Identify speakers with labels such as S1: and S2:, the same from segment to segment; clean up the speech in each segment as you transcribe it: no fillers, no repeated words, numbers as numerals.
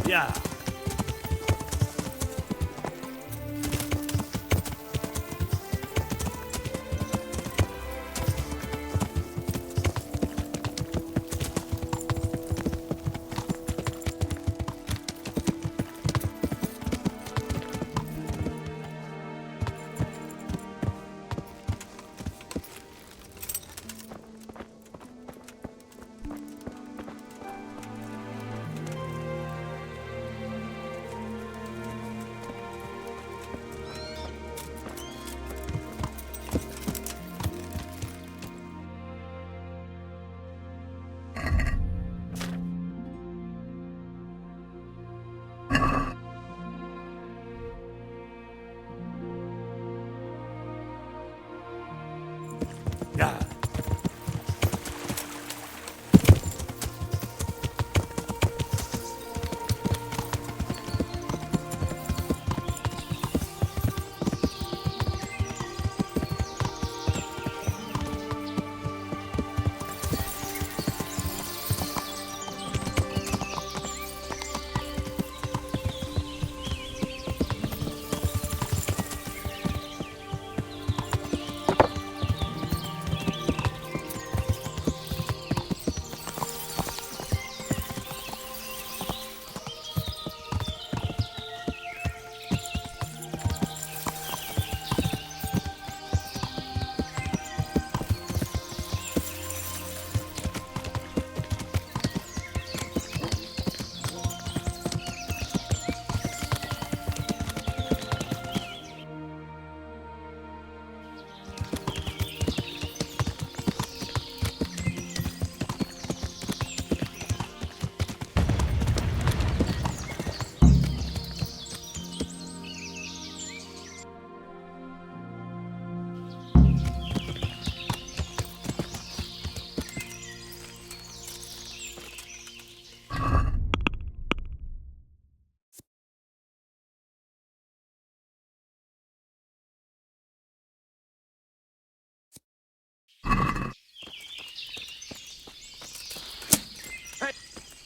S1: Yeah. Yeah.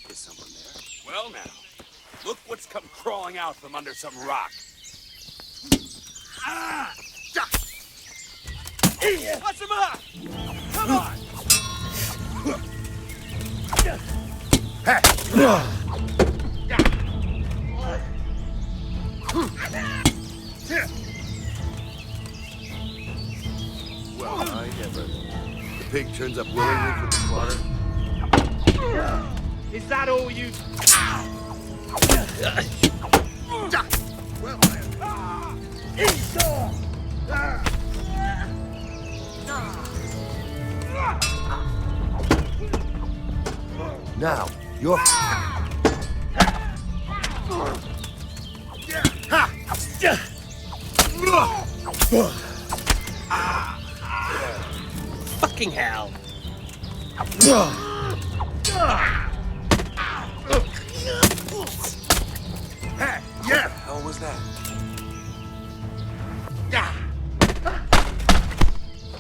S2: Is someone there? Well now, look what's come crawling out from under some rock. Ah! What's him up? Come on!
S3: Well, I never. The pig turns up willingly for the slaughter.
S1: Is that all you...
S3: Well, now, you're...
S1: Fucking hell.
S3: Hey, yeah!
S2: How was that?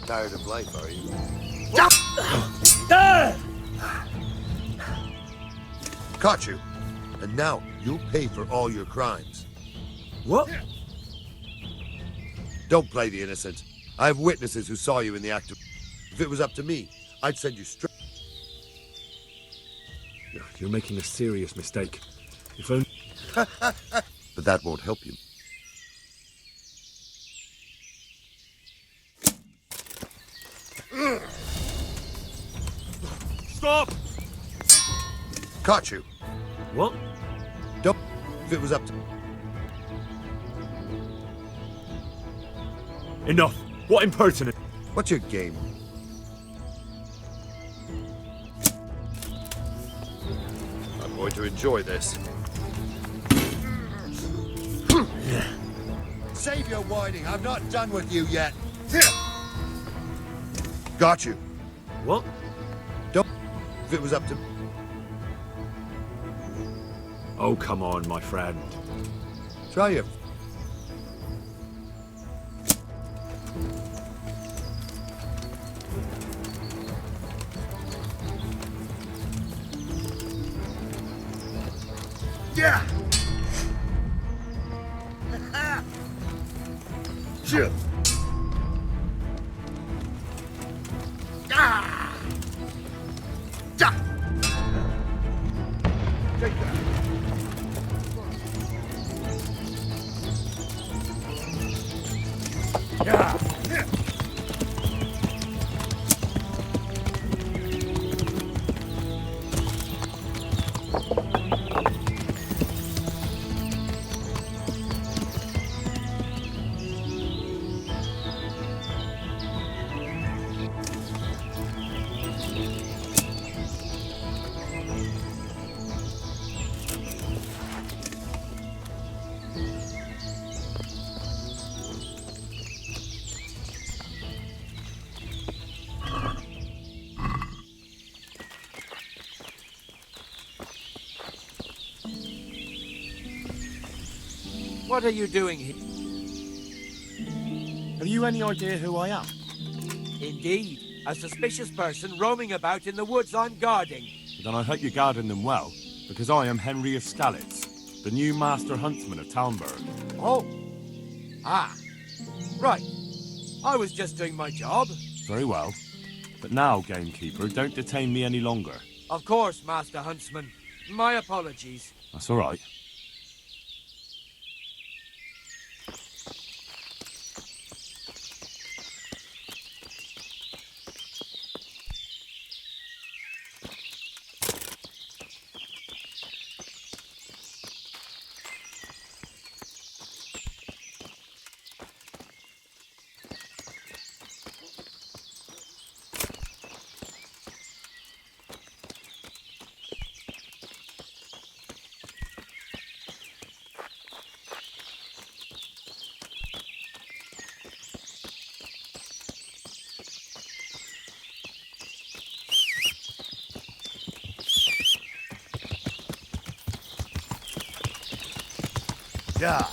S3: Tired of life, are you? Caught you. And now you'll pay for all your crimes.
S1: What?
S3: Don't play the innocent. I have witnesses who saw you in the act of... If it was up to me, I'd send you straight...
S4: You're making a serious mistake. If only...
S3: But that won't help you.
S1: Stop!
S3: Caught you.
S4: What?
S3: Don't... If it was up to...
S4: Enough! What impertinence!
S3: What's your game? I'm going to enjoy this. Save your whining. I'm not done with you yet. Got you.
S4: What?
S3: Don't... If it was up to...
S4: Oh, come on, my friend.
S3: Try your... Yeah! Shoot! Ah! Ja! Take that.
S1: Yeah. What are you doing here?
S5: Have you any idea who I am?
S1: Indeed, a suspicious person roaming about in the woods I'm guarding.
S5: Then I hope you're guarding them well, because I am Henry of Skalitz, the new Master Huntsman of Talmberg.
S1: Oh. Ah. Right. I was just doing my job.
S5: Very well. But now, Gamekeeper, don't detain me any longer.
S1: Of course, Master Huntsman. My apologies.
S5: That's all right.
S3: Yeah.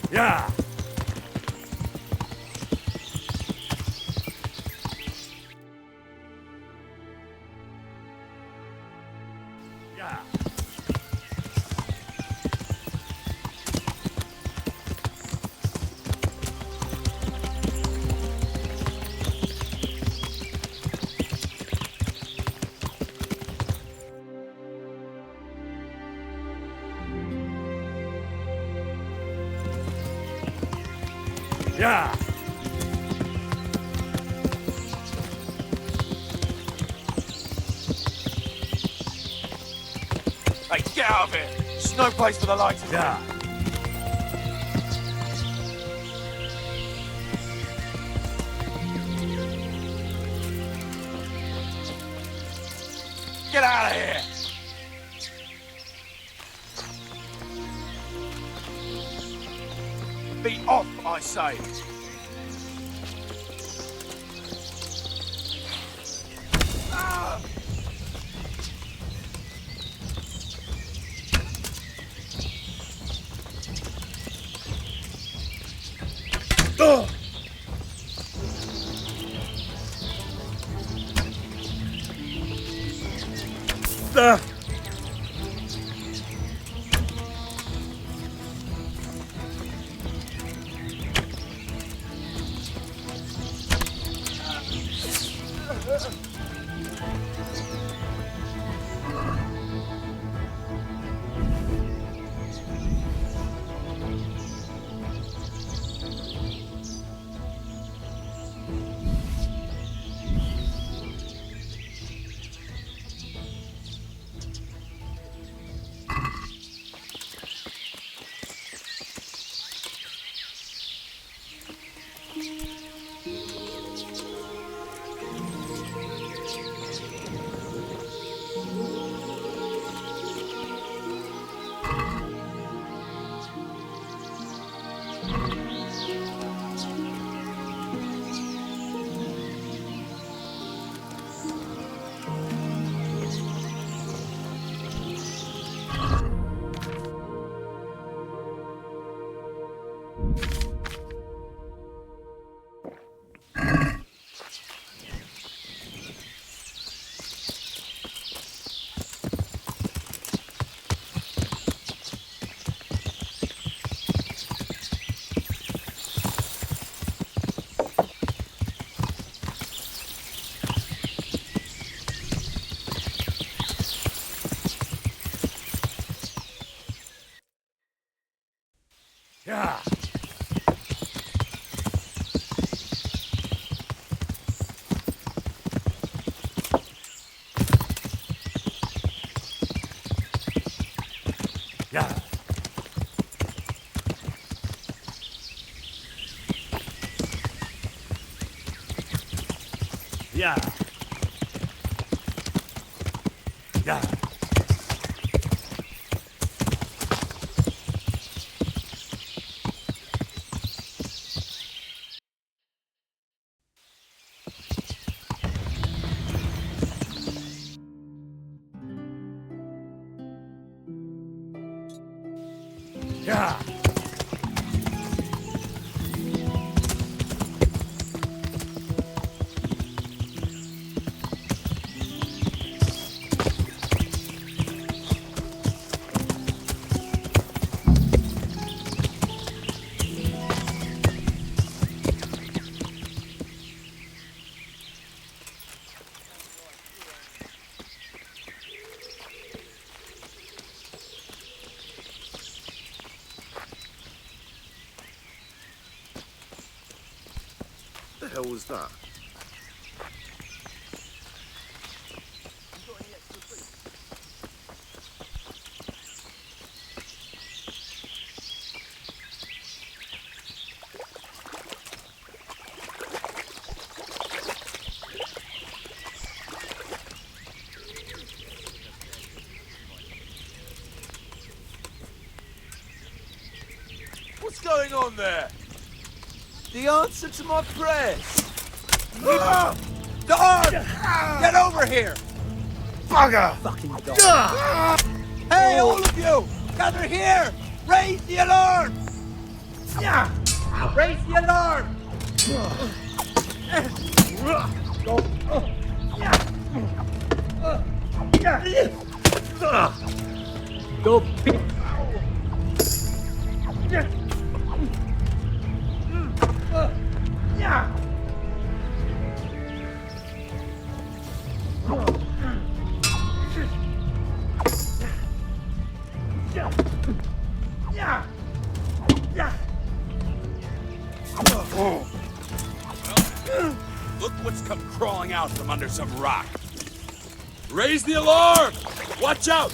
S1: Yeah.
S3: Yeah.
S4: Yeah.
S2: Hey, get out of here! There's no place for the likes of
S4: Yeah.
S2: Get out of here! Be off, I say! Ah!
S4: Yeah. Yeah. Yeah. Yeah. Yeah.
S3: What the hell was that?
S1: What's going on there? The answer to my prayers. Dog! Get over here!
S3: Bugger!
S1: Fucking dog. Hey, all of you! Gather here! Raise the alarm! Raise the alarm! Go pick.
S2: look what's come crawling out from under some rock. Raise the alarm! Watch out!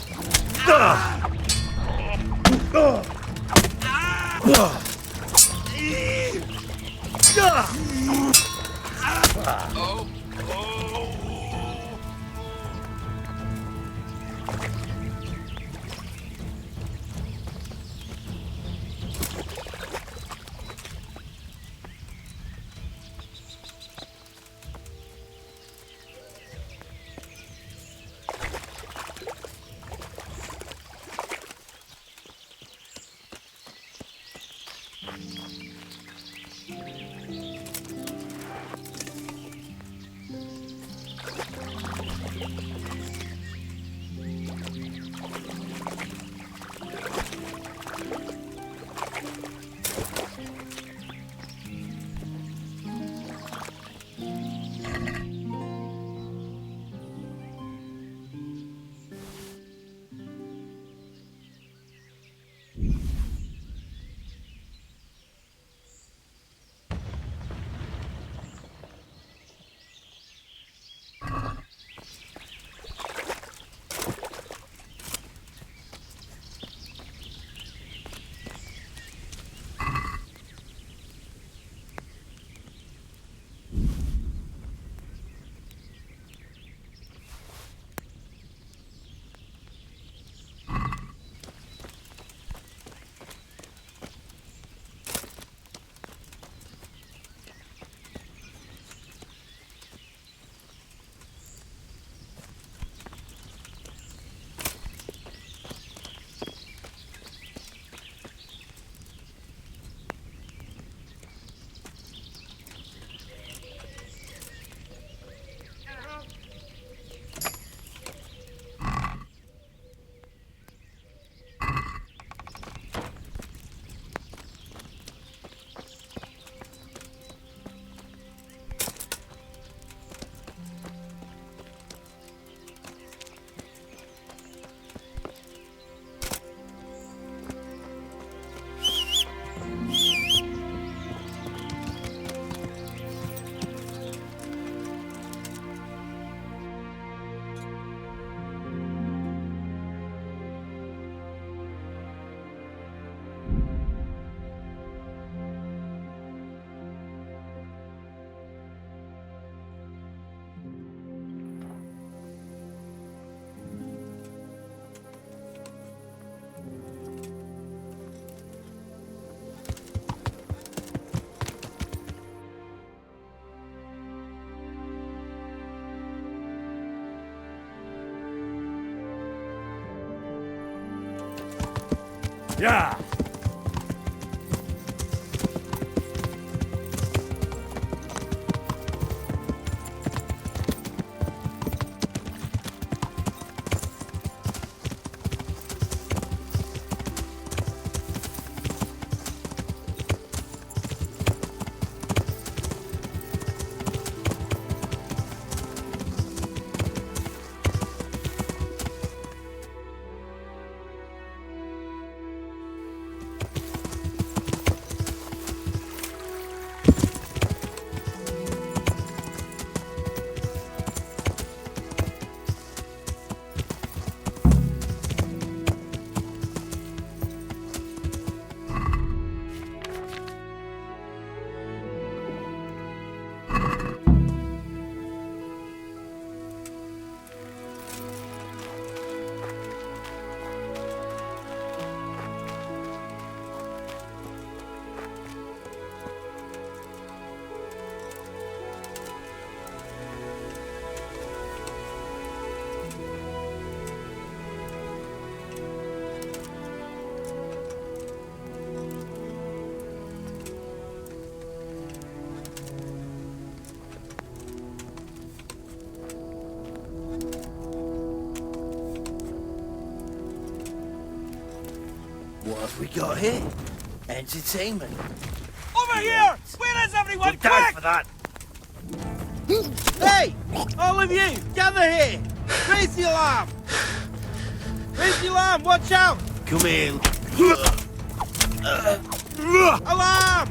S4: Yeah.
S6: What have we got here? Entertainment.
S1: Over here! Where is everyone?
S6: Don't die for that.
S1: Hey! All of you, gather here! Raise the alarm! Raise the alarm! Watch out!
S6: Come here.
S1: Alarm!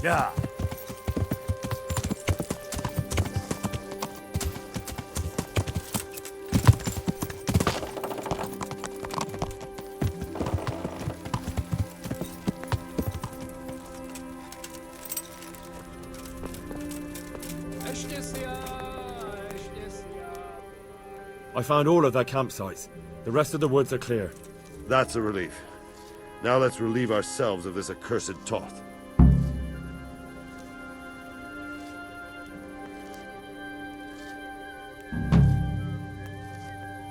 S4: Yeah.
S5: I found all of their campsites. The rest of the woods are clear.
S3: That's a relief. Now let's relieve ourselves of this accursed Toth.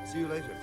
S3: See you later.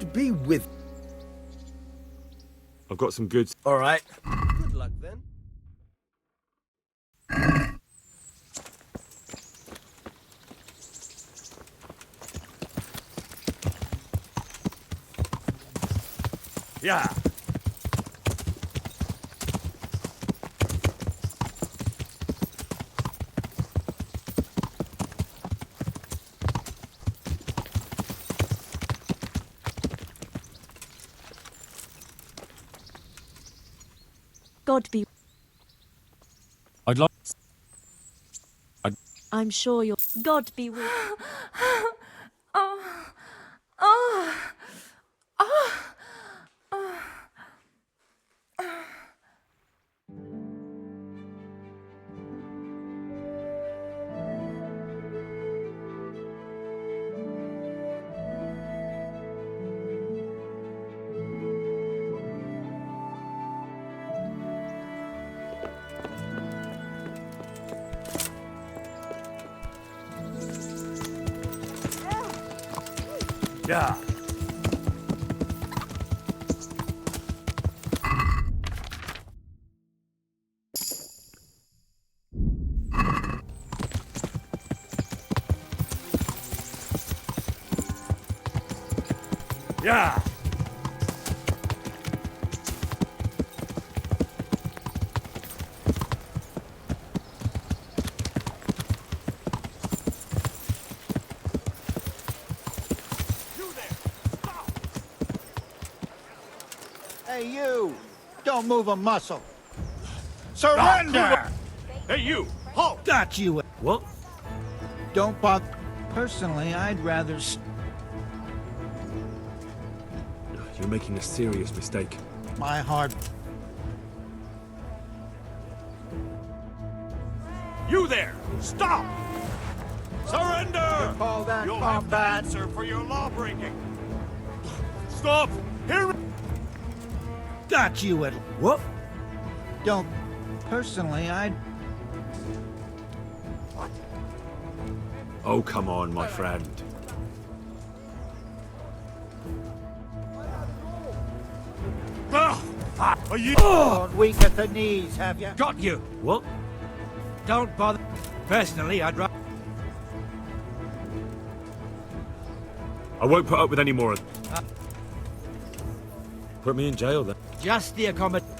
S6: God be with...
S5: I've got some goods.
S6: All right.
S1: Good luck then.
S4: Yeah.
S7: God be.
S5: I'd like.
S7: I'm sure you're. God be with.
S4: Yeah. Yeah.
S8: Hey, you! Don't move a muscle. Surrender!
S2: Hey, you! Halt!
S6: Got you. What?
S8: Don't bother. Personally, I'd rather...
S5: You're making a serious mistake.
S8: My heart...
S2: You there! Stop! Surrender!
S8: Call that
S2: You'll have to
S8: combat.
S2: answer for your law-breaking. Stop! Here!
S6: Got you. What?
S8: Don't... Personally, I'd...
S5: Oh, come on, my friend.
S2: Are you?
S8: Don't weak at the knees, have you?
S1: Got you.
S6: What?
S1: Don't bother. Personally, I'd rather.
S5: I won't put up with any more. Put me in jail then.
S1: Just the accommodation.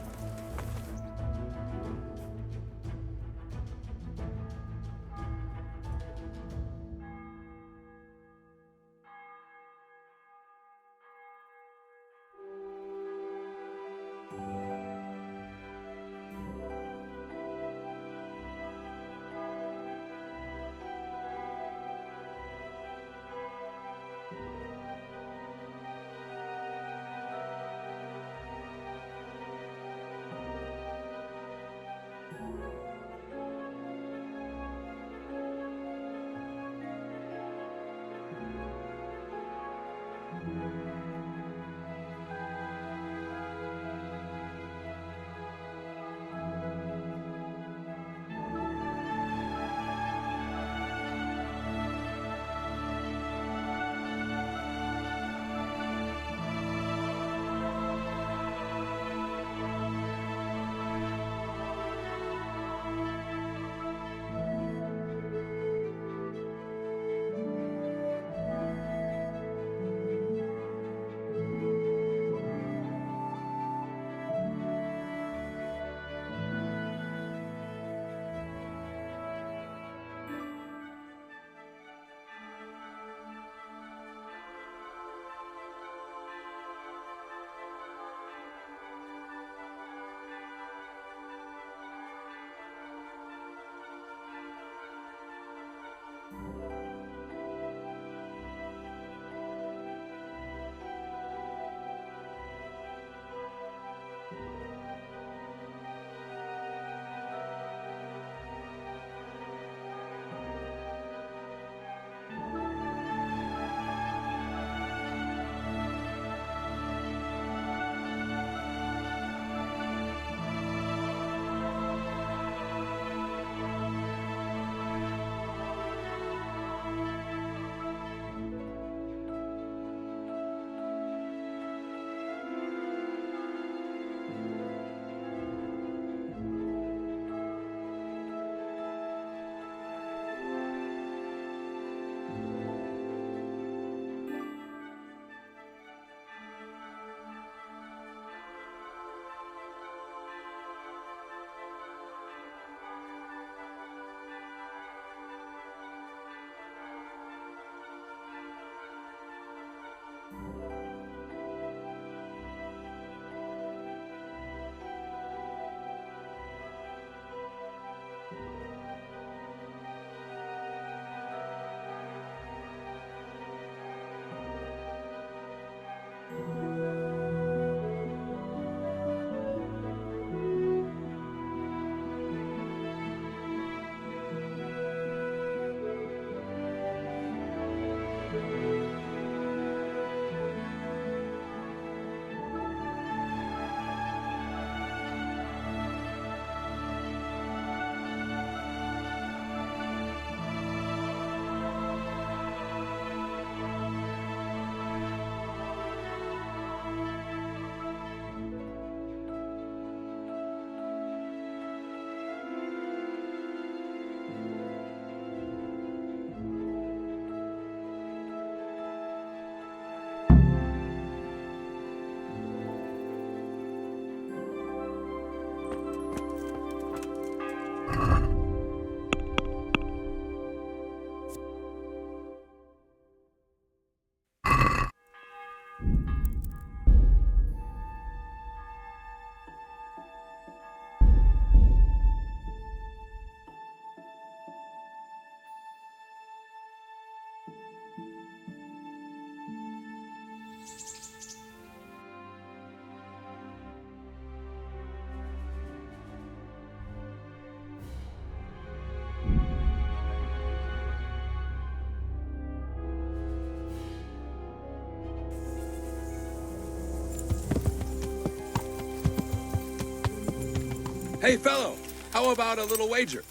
S2: Hey, fellow, how about a little wager?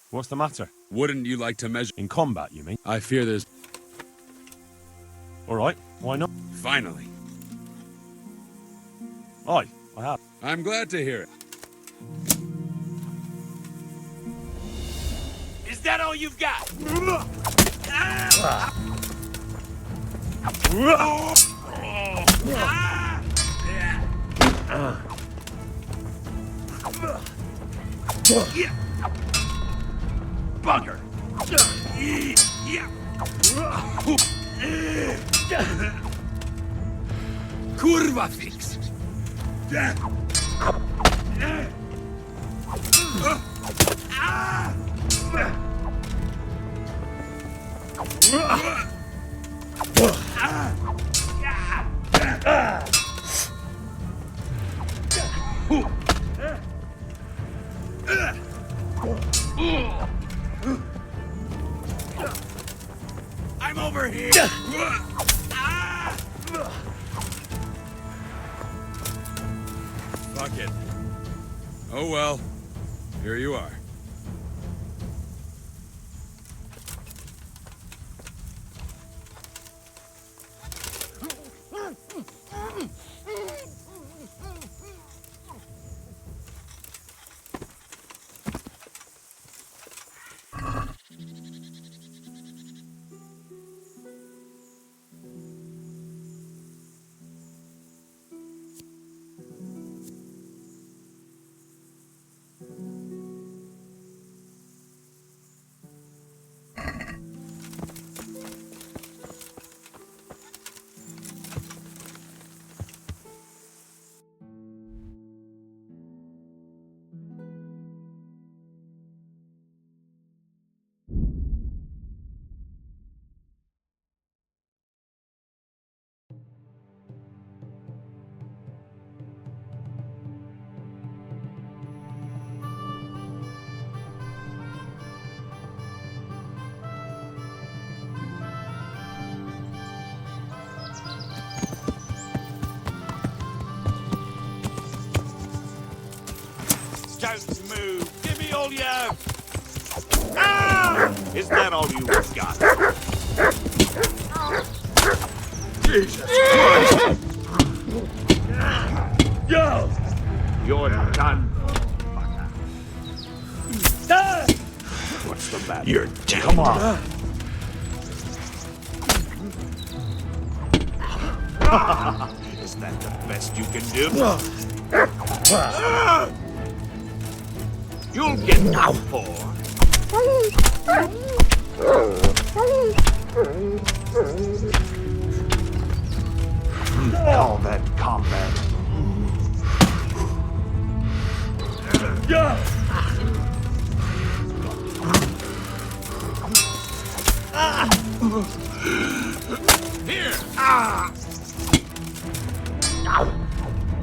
S5: What's the matter?
S2: Wouldn't you like to measure?
S5: In combat, you mean?
S2: I fear there's...
S5: All right, why not?
S2: Finally.
S5: Aye, I have.
S2: I'm glad to hear it.
S1: Is that all you've got?
S4: Bugger!
S2: Kurva fix! I'm over here! Fuck it. Oh well. Here you are.
S4: Don't move! Give me all you have! Ah! Is that all you've got? Jesus Christ! Yo! You're done, fucker. What's the matter? You're dead. Come on. Is that the best you can do? You'll get out for. All that combat. Here.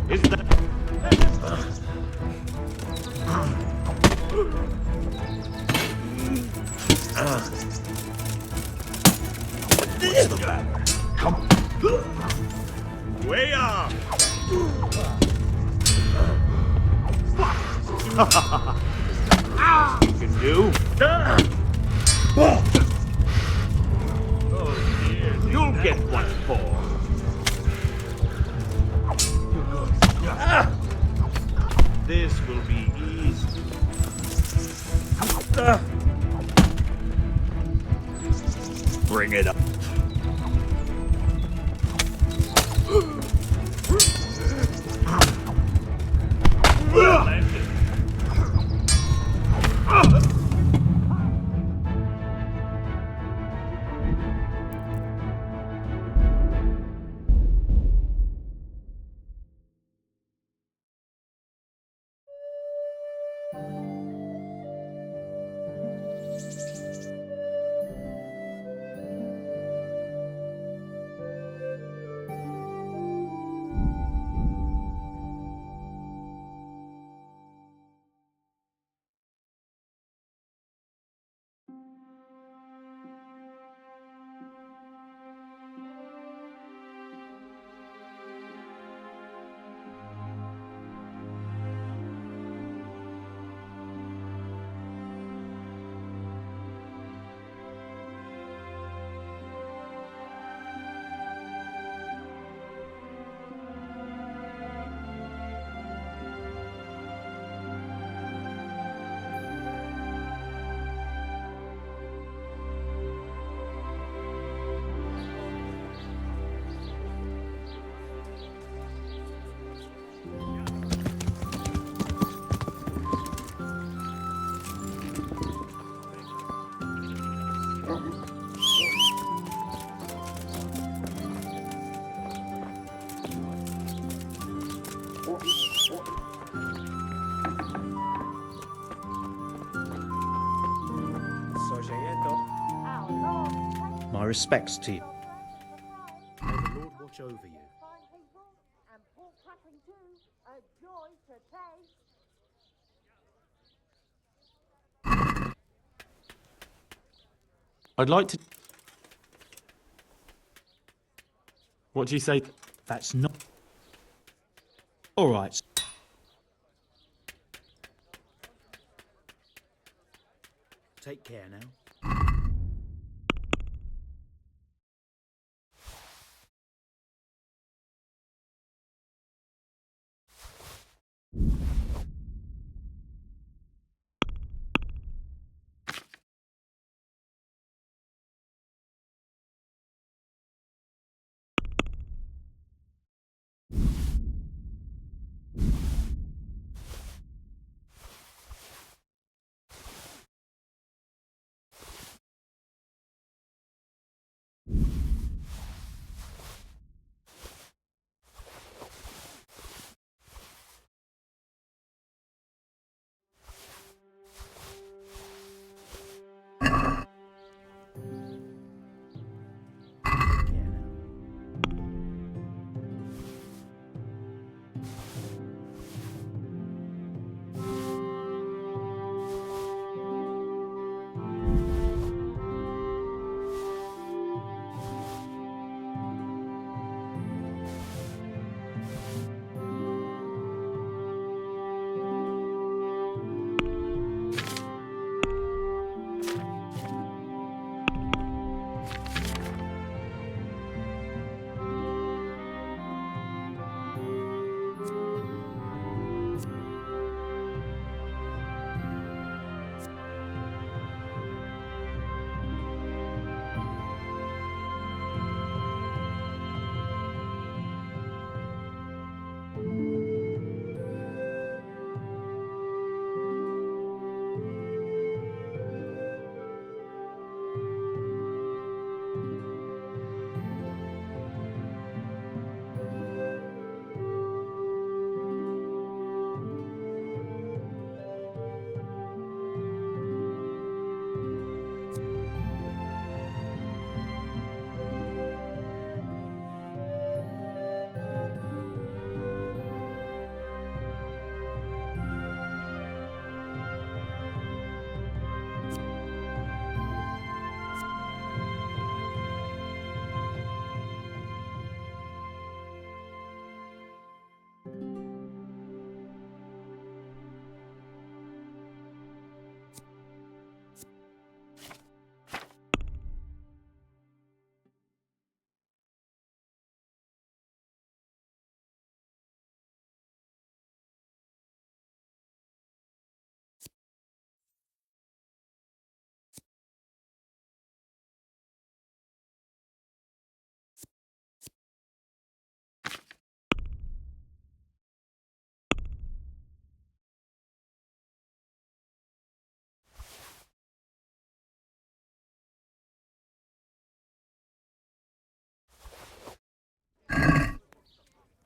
S4: Is that? What's the matter? Come on. Way up! You can do? Oh dear. You'll get what for. This will be easy. Bring it up.
S9: My respects to you.
S6: May the Lord watch over you.
S5: I'd like to... What do you say?
S9: That's not... All right.
S6: Take care now.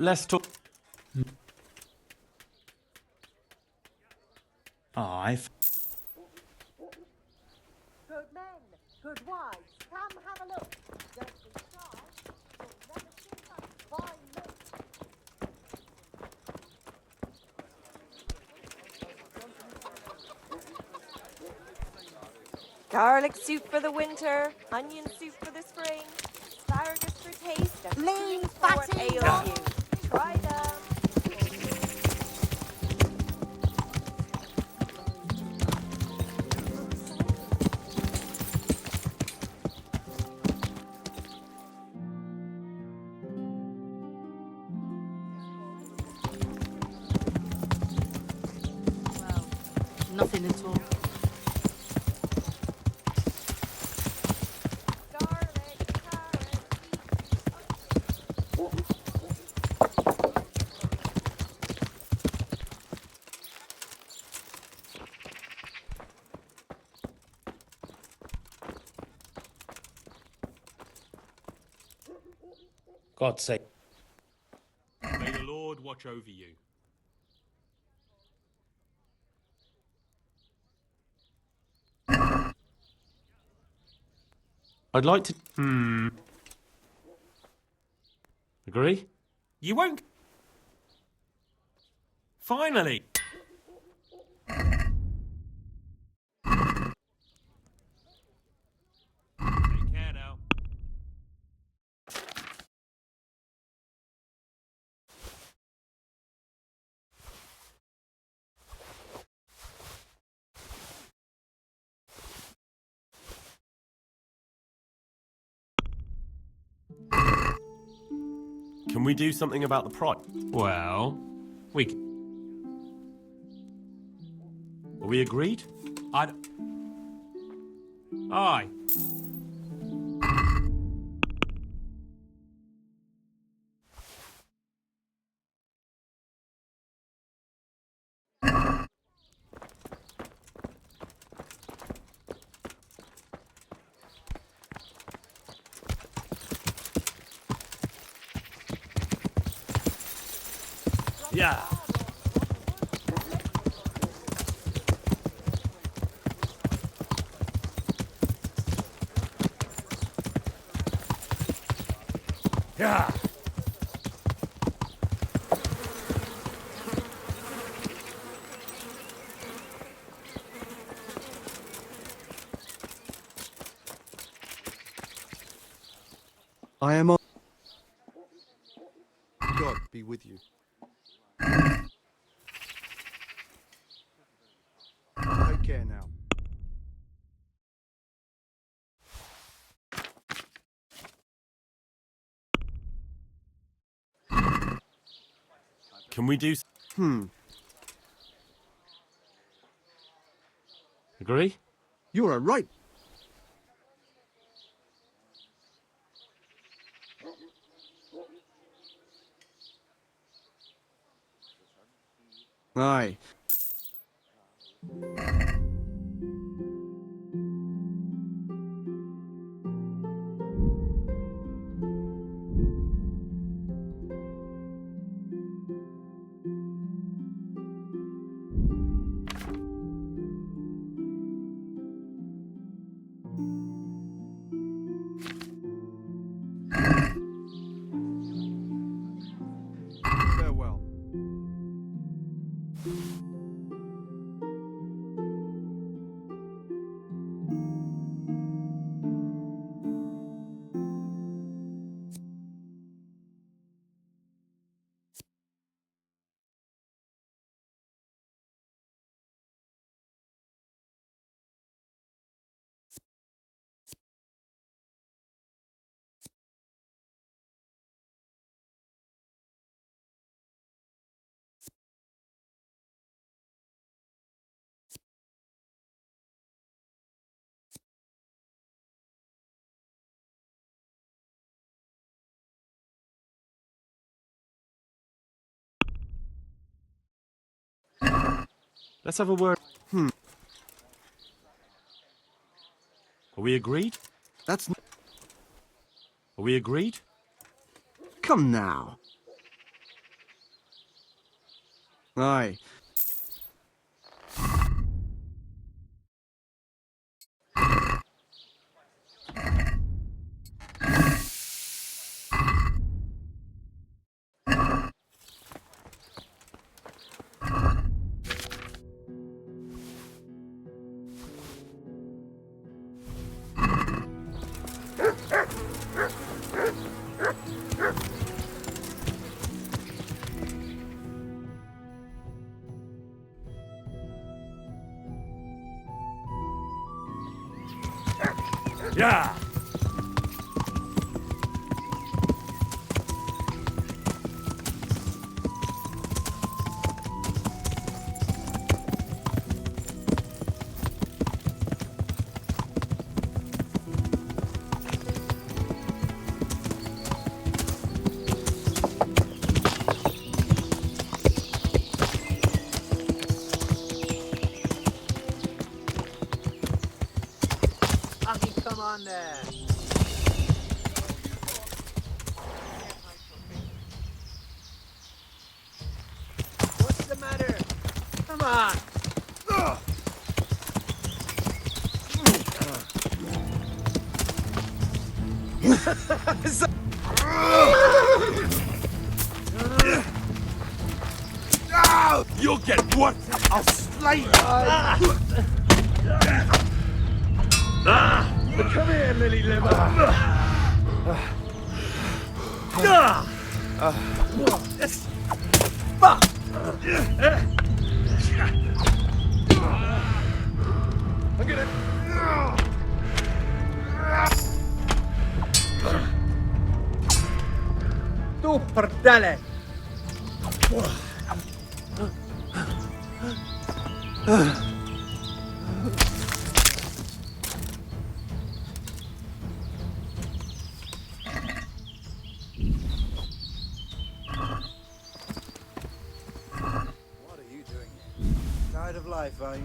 S5: Let's talk...
S9: I've...
S10: Good men, good wives, come have a look. Don't be shy. You'll never see such fine looks.
S11: Garlic soup for the winter, onion soup for the spring, asparagus for taste, and
S10: Lean,
S11: for what
S10: fatty,
S11: ails
S10: young.
S11: you. Try them.
S10: Well, nothing at all.
S11: Garlic, carrot,
S9: God's sake.
S5: May the Lord watch over you. I'd like to... Agree?
S12: You won't... Finally!
S4: Take care now.
S5: Can we do something about the price?
S12: Well, we...
S5: Are we agreed?
S12: I'd... Aye.
S4: Yeah. Yeah.
S6: I am on. God be with you. Take care now.
S5: Can we do... Agree?
S6: You're a right. Aye. Farewell.
S5: Let's have a word.
S6: Hmm.
S5: Are we agreed?
S6: That's...
S5: Are we agreed?
S6: Come now. Aye.
S4: Yeah.
S8: Come on there.
S2: You'll get what? I'll slay you.
S1: Come here, lily liver. I'm gonna. Tu perdele.
S6: What are you doing here? Tired of life, are you?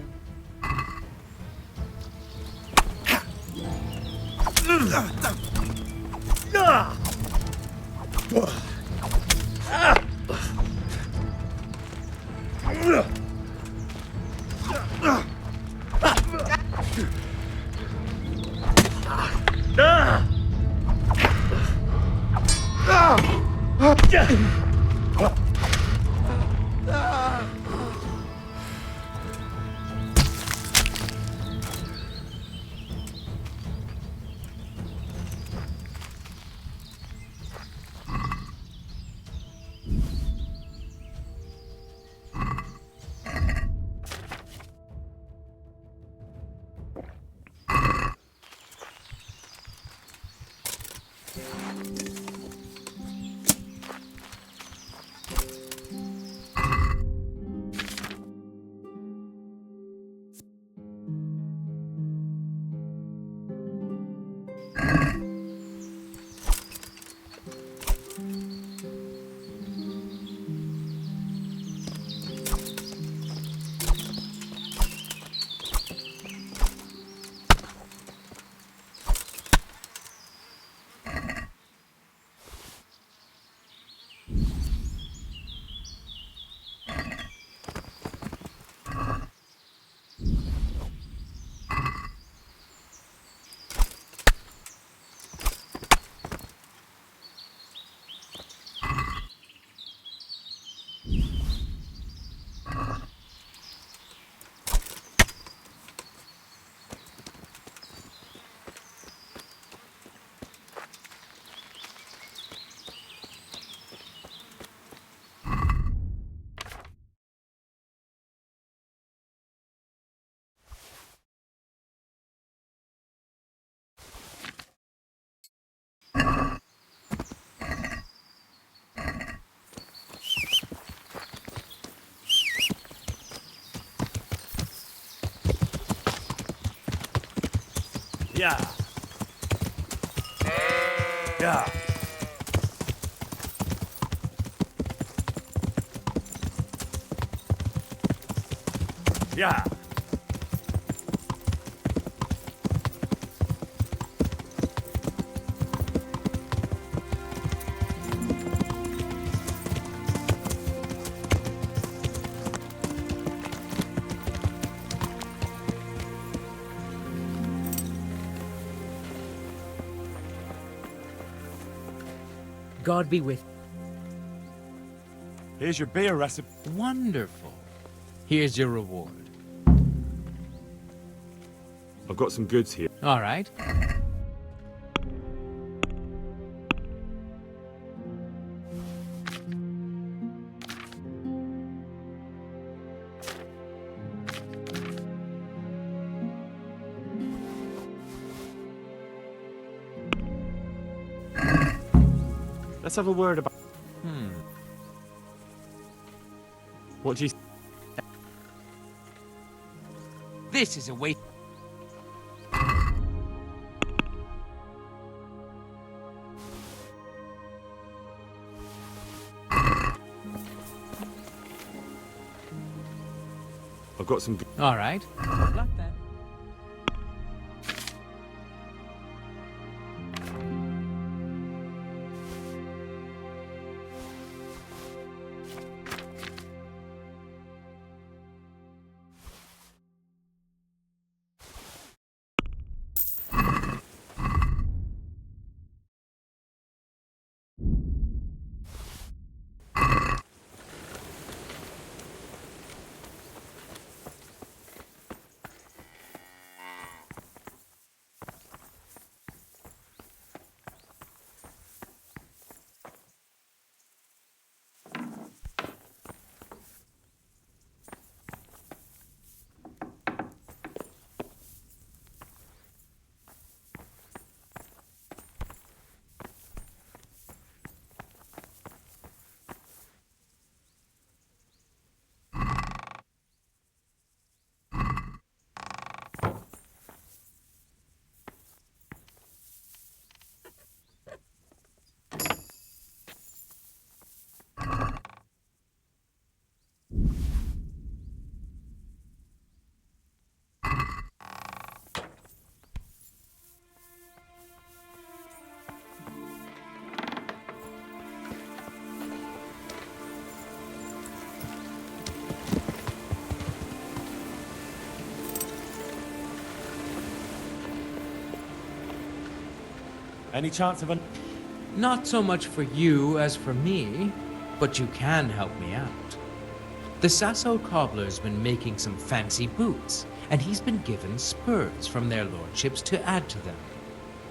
S4: Yeah. Yeah. Yeah.
S1: God be with.
S5: Here's your beer recipe.
S1: Wonderful. Here's your reward.
S5: I've got some goods here.
S1: All right.
S5: Let's have a word about... What do you...
S1: This is a waste.
S5: I've got some...
S1: All right. Good luck then.
S5: Any chance of an...
S13: Not so much for you as for me, but you can help me out. The Sasso cobbler's been making some fancy boots, and he's been given spurs from their lordships to add to them.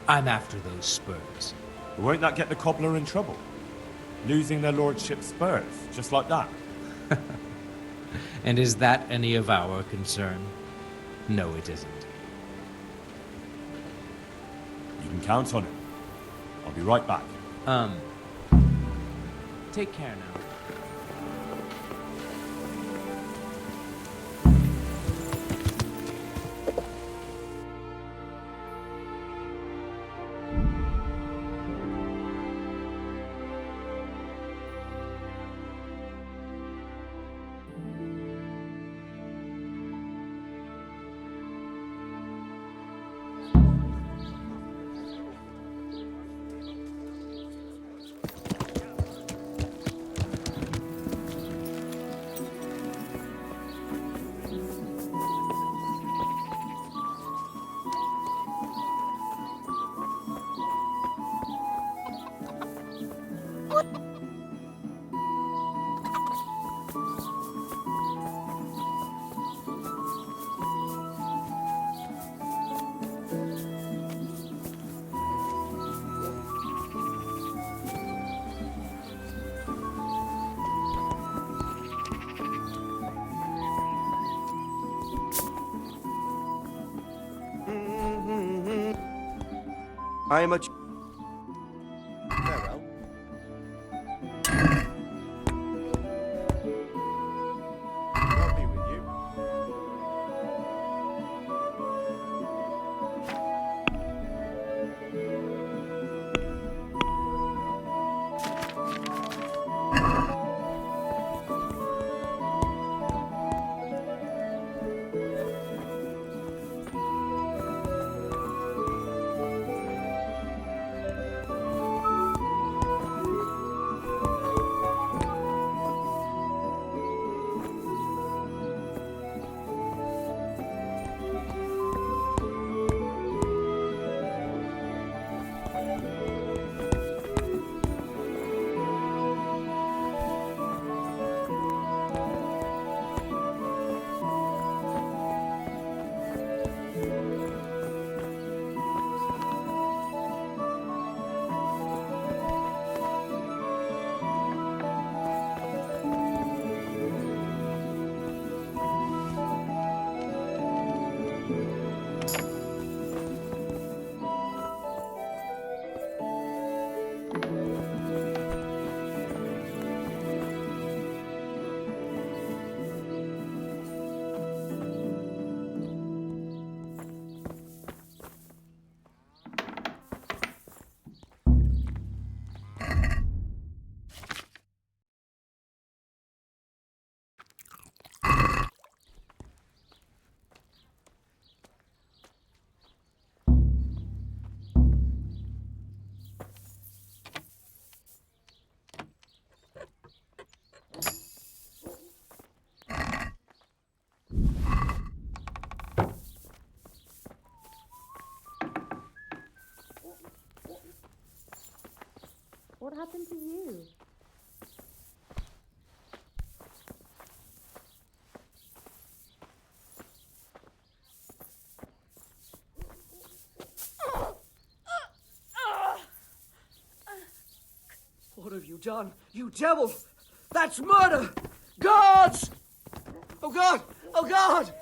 S13: I'm after those spurs.
S5: Won't that get the cobbler in trouble? Losing their lordship's spurs, just like that?
S13: And is that any of our concern? No, it isn't.
S5: You can count on it. I'll be right back.
S13: Take care now.
S6: I am a...
S4: I'll be with you.
S11: What happened to you?
S6: What have you done? You devil! That's murder! Guards! Oh God! Oh God!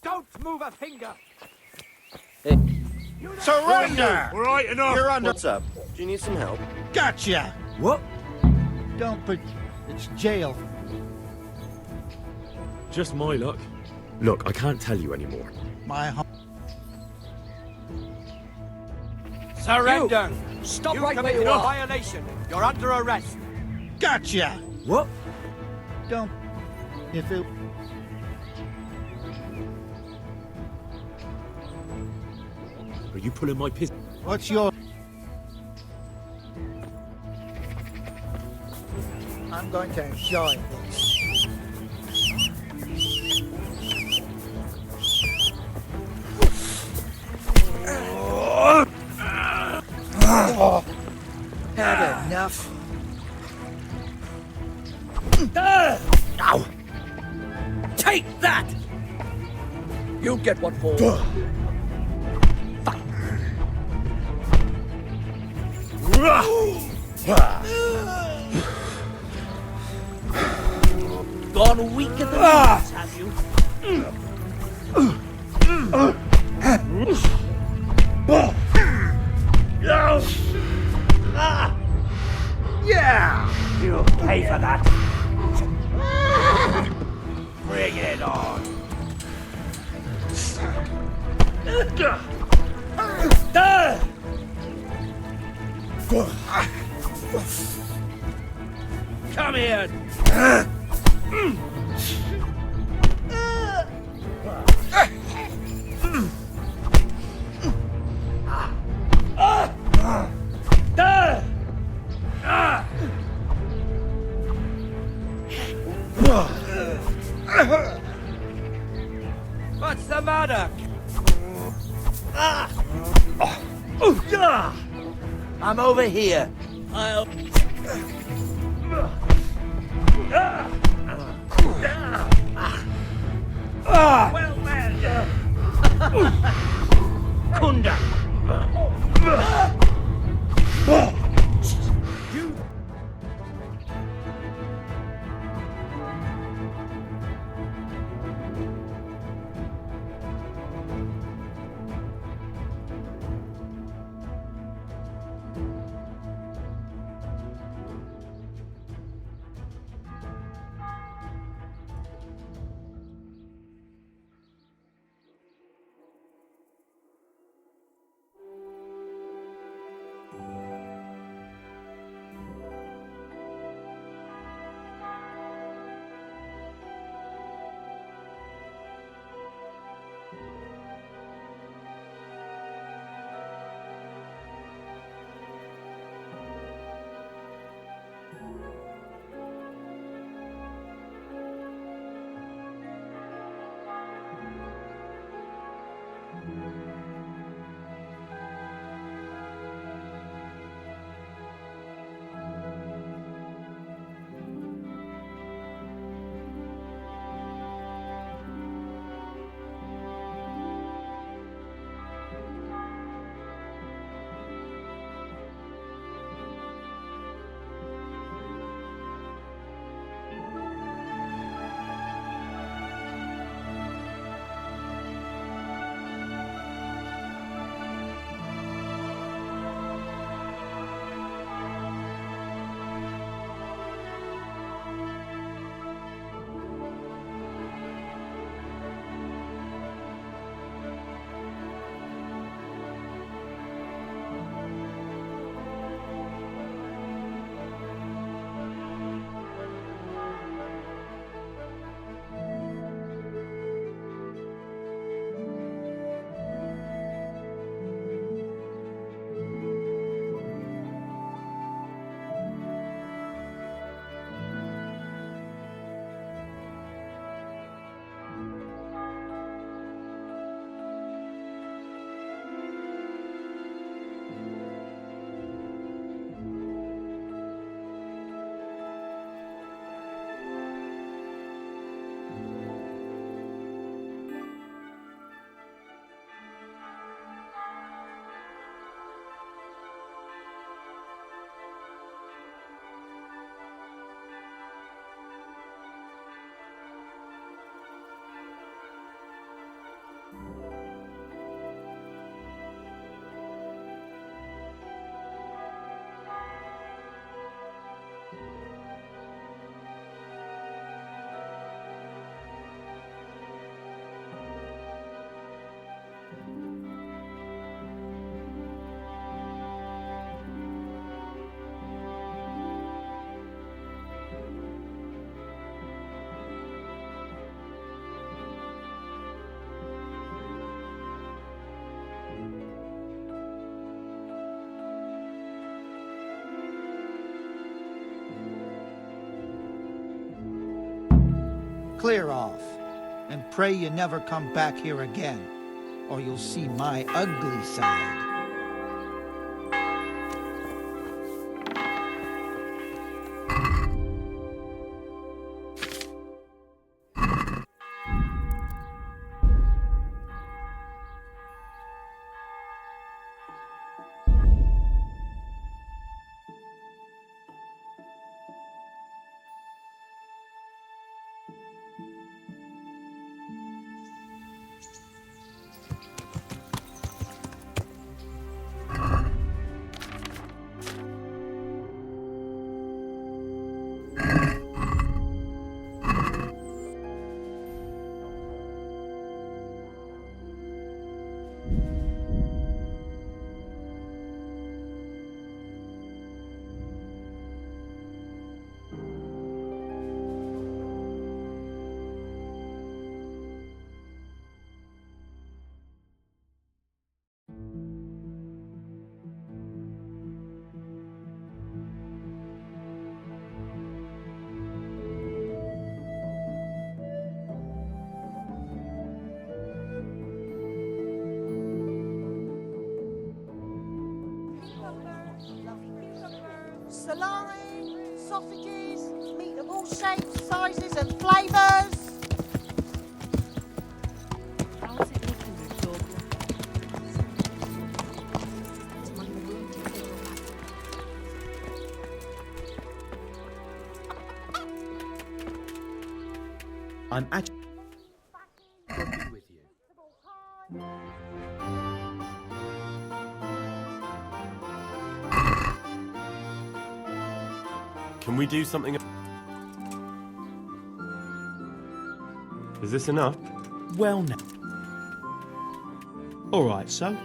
S1: Don't move a finger!
S4: Surrender! We're right enough.
S6: You're under. What's up? Do you need some help?
S1: Gotcha!
S6: What?
S8: Don't put... It's jail.
S12: Just my luck. Look, I can't tell you anymore.
S8: My home.
S1: Surrender!
S6: Stop
S1: You
S6: right where
S1: committed
S6: you
S1: a
S6: are.
S1: violation. You're under arrest.
S8: Gotcha!
S6: What?
S8: Don't... If it...
S12: Are you pulling my piss?
S8: What's your... I'm going to enjoy this. Had enough.
S6: Ow! Take that! You get what for. Gone weak at the knees, have you?
S4: Yeah! You'll pay for that. Bring it on. Come here.
S6: What's the matter?
S4: I'm over here.
S6: I'll...
S4: Well then. Kunda.
S8: Clear off, and pray you never come back here again, or you'll see my ugly side.
S10: Salami, sausages, meat of all shapes, sizes and flavours.
S7: How's it looking, the dog?
S9: I'm actually
S12: with you.
S5: Can we do something? Is this enough?
S9: well now. Alright, so.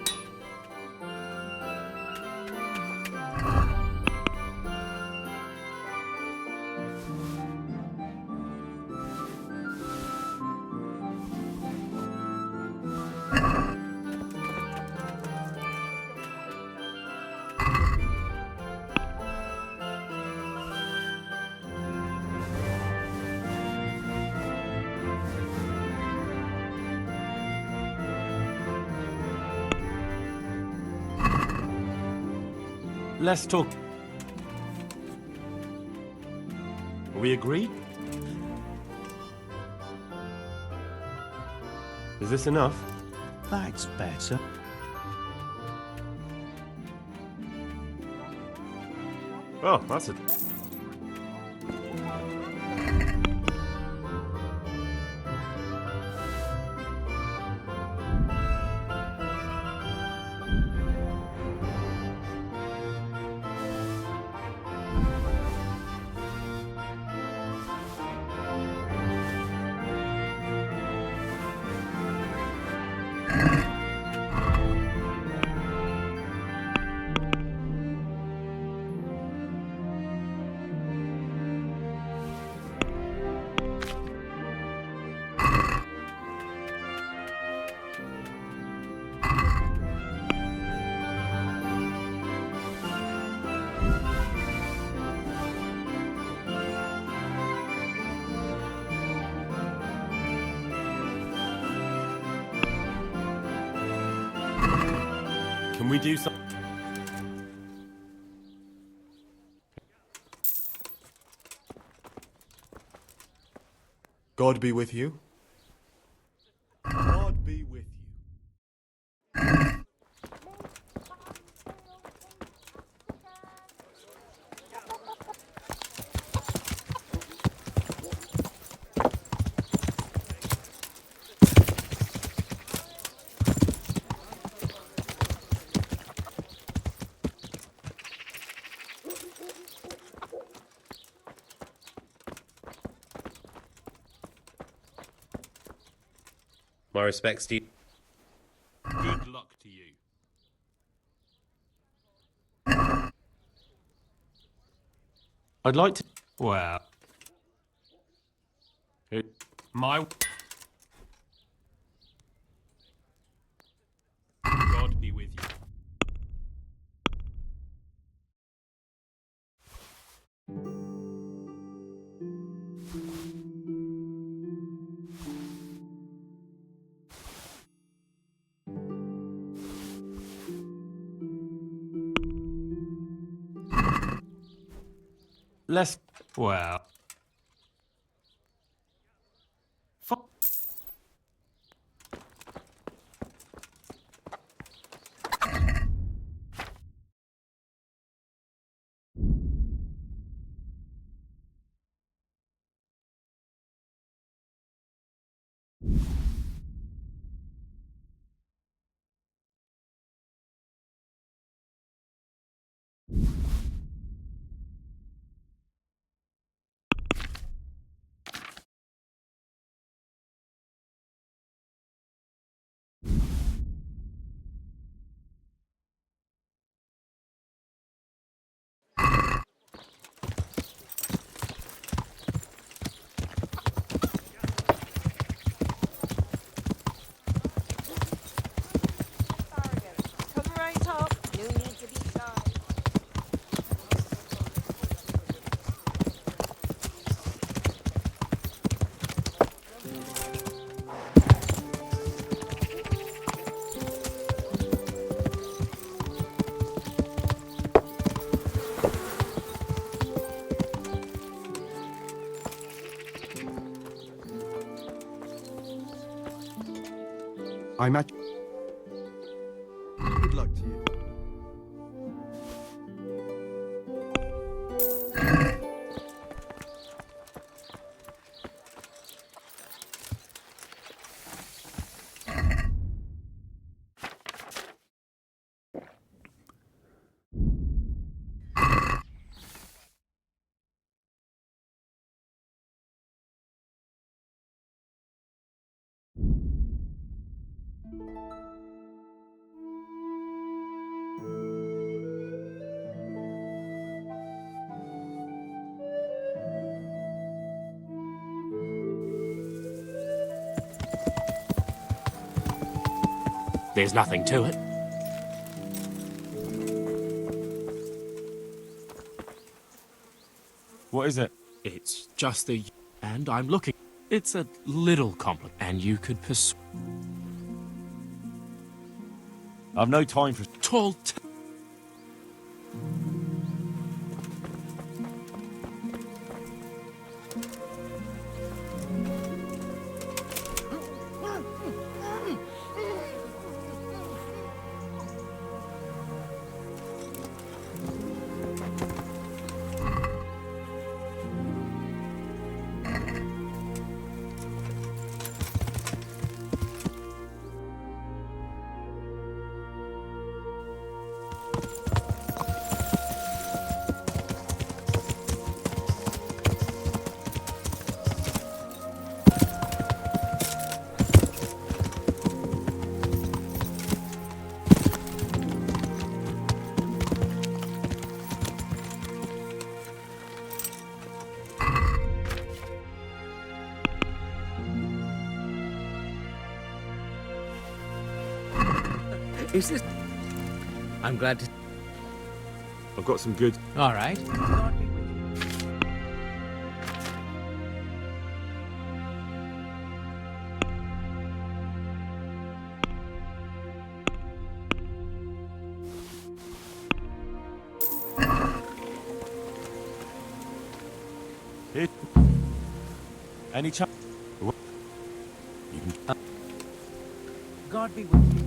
S5: Let's talk. Are we agreed? Is this enough?
S9: That's better.
S5: Oh, that's it. Can we do something?
S3: God be with you. God be with you.
S14: My respects to you.
S5: Good luck to you. I'd like to. Well. My. God be with you. Let's... Well...
S11: Come right up. No need to be shy.
S5: I'm at...
S6: Good luck to you.
S14: There's nothing to it.
S5: What is it?
S14: It's just the... And I'm looking. It's a little complex. And you could persuade...
S5: I've no time for...
S14: Tall...
S13: Is this... I'm glad to...
S5: I've got some good...
S13: All right.
S5: Here. Any chance?
S13: God be with you.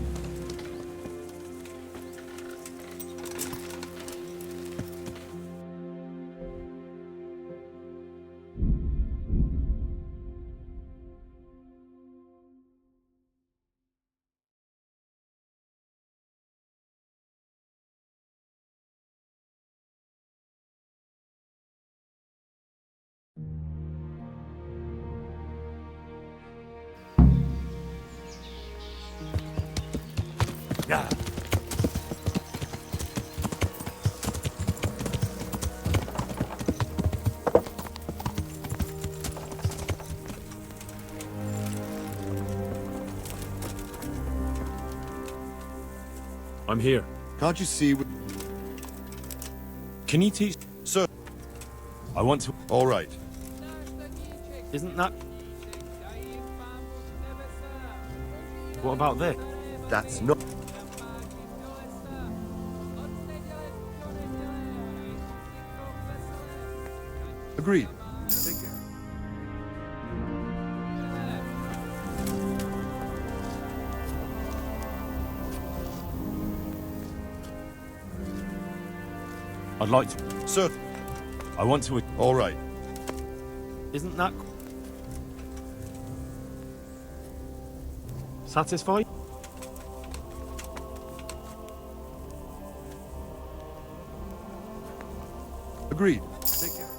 S5: Yeah. I'm here.
S3: Can't you see?
S5: Can you teach?
S3: Sir.
S5: I want to...
S3: All right.
S5: Isn't that... What about this?
S3: That's not... Agreed. Take care.
S5: I'd like to.
S3: Certainly.
S5: I want to.
S3: All right.
S14: Isn't that satisfied?
S3: Agreed. Take care.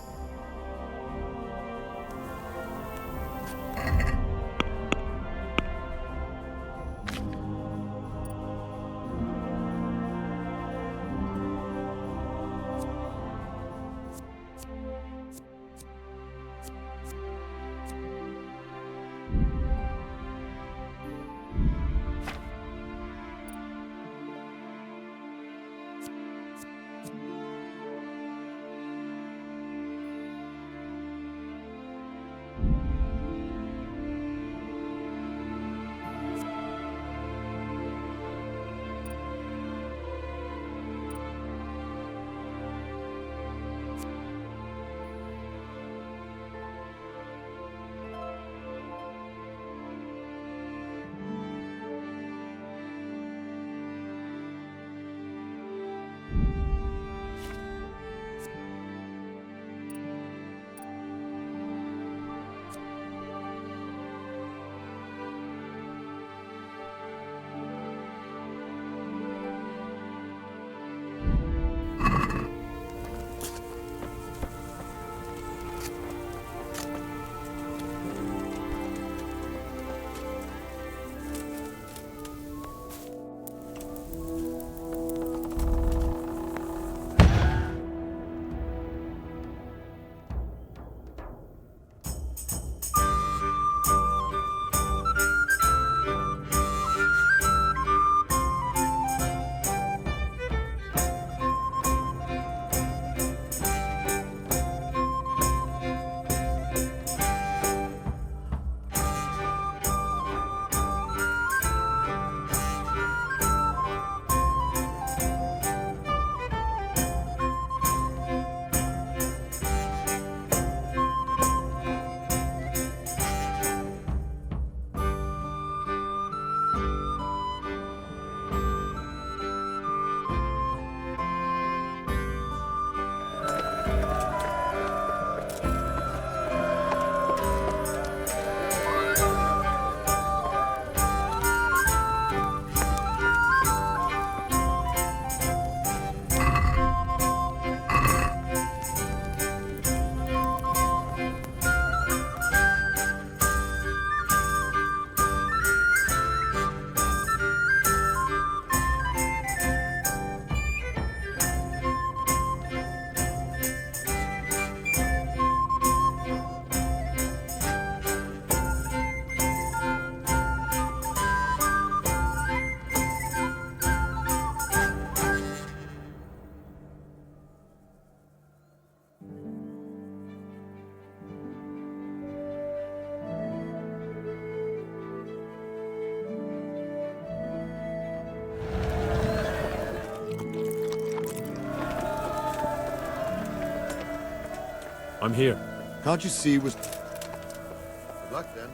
S14: I'm here.
S3: Can't you see was... Good luck, then.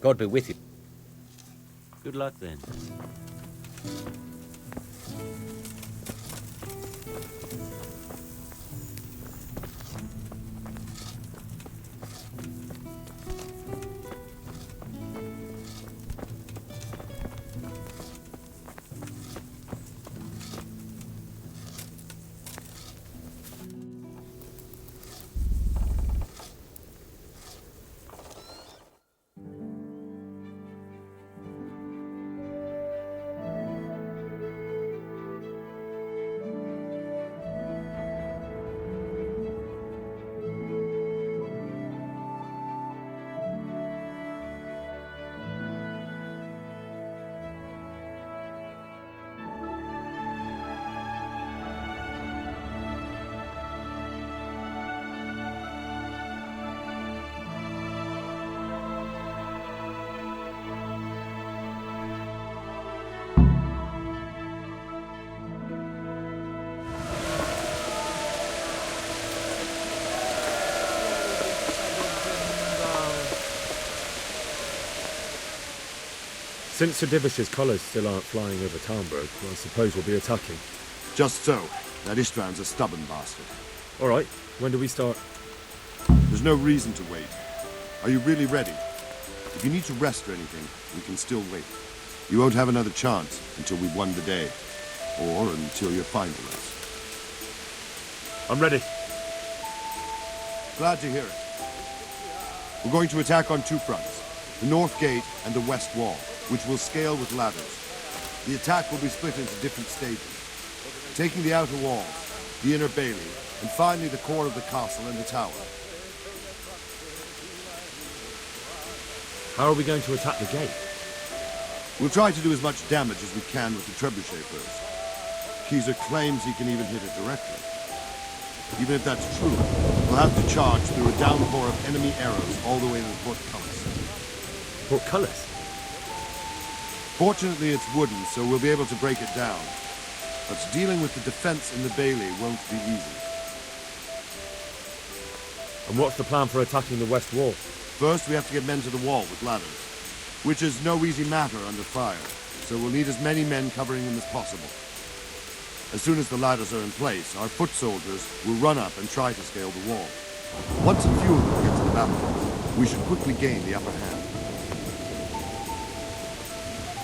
S12: God be with you. Good luck, then.
S15: Since Sir Divish's colours still aren't flying over Talmberg, I suppose we'll be attacking.
S3: Just so. That István's a stubborn bastard.
S15: All right, when do we start?
S3: There's no reason to wait. Are you really ready? If you need to rest or anything, we can still wait. You won't have another chance until we've won the day. Or until you're finding us.
S15: I'm ready.
S3: Glad to hear it. We're going to attack on two fronts. The north gate and the west wall, which will scale with ladders. The attack will be split into different stages. Taking the outer walls, the inner bailey, and finally the core of the castle and the tower.
S15: How are we going to attack the gate?
S3: We'll try to do as much damage as we can with the trebuchet first. Keezer claims he can even hit it directly. Even if that's true, we'll have to charge through a downpour of enemy arrows all the way to the portcullis.
S15: Portcullis?
S3: Fortunately, it's wooden, so we'll be able to break it down. But dealing with the defense in the bailey won't be easy.
S15: And what's the plan for attacking the west wall?
S3: First, we have to get men to the wall with ladders, which is no easy matter under fire, so we'll need as many men covering them as possible. As soon as the ladders are in place, our foot soldiers will run up and try to scale the wall. Once a few of them get to the battlefield, we should quickly gain the upper hand.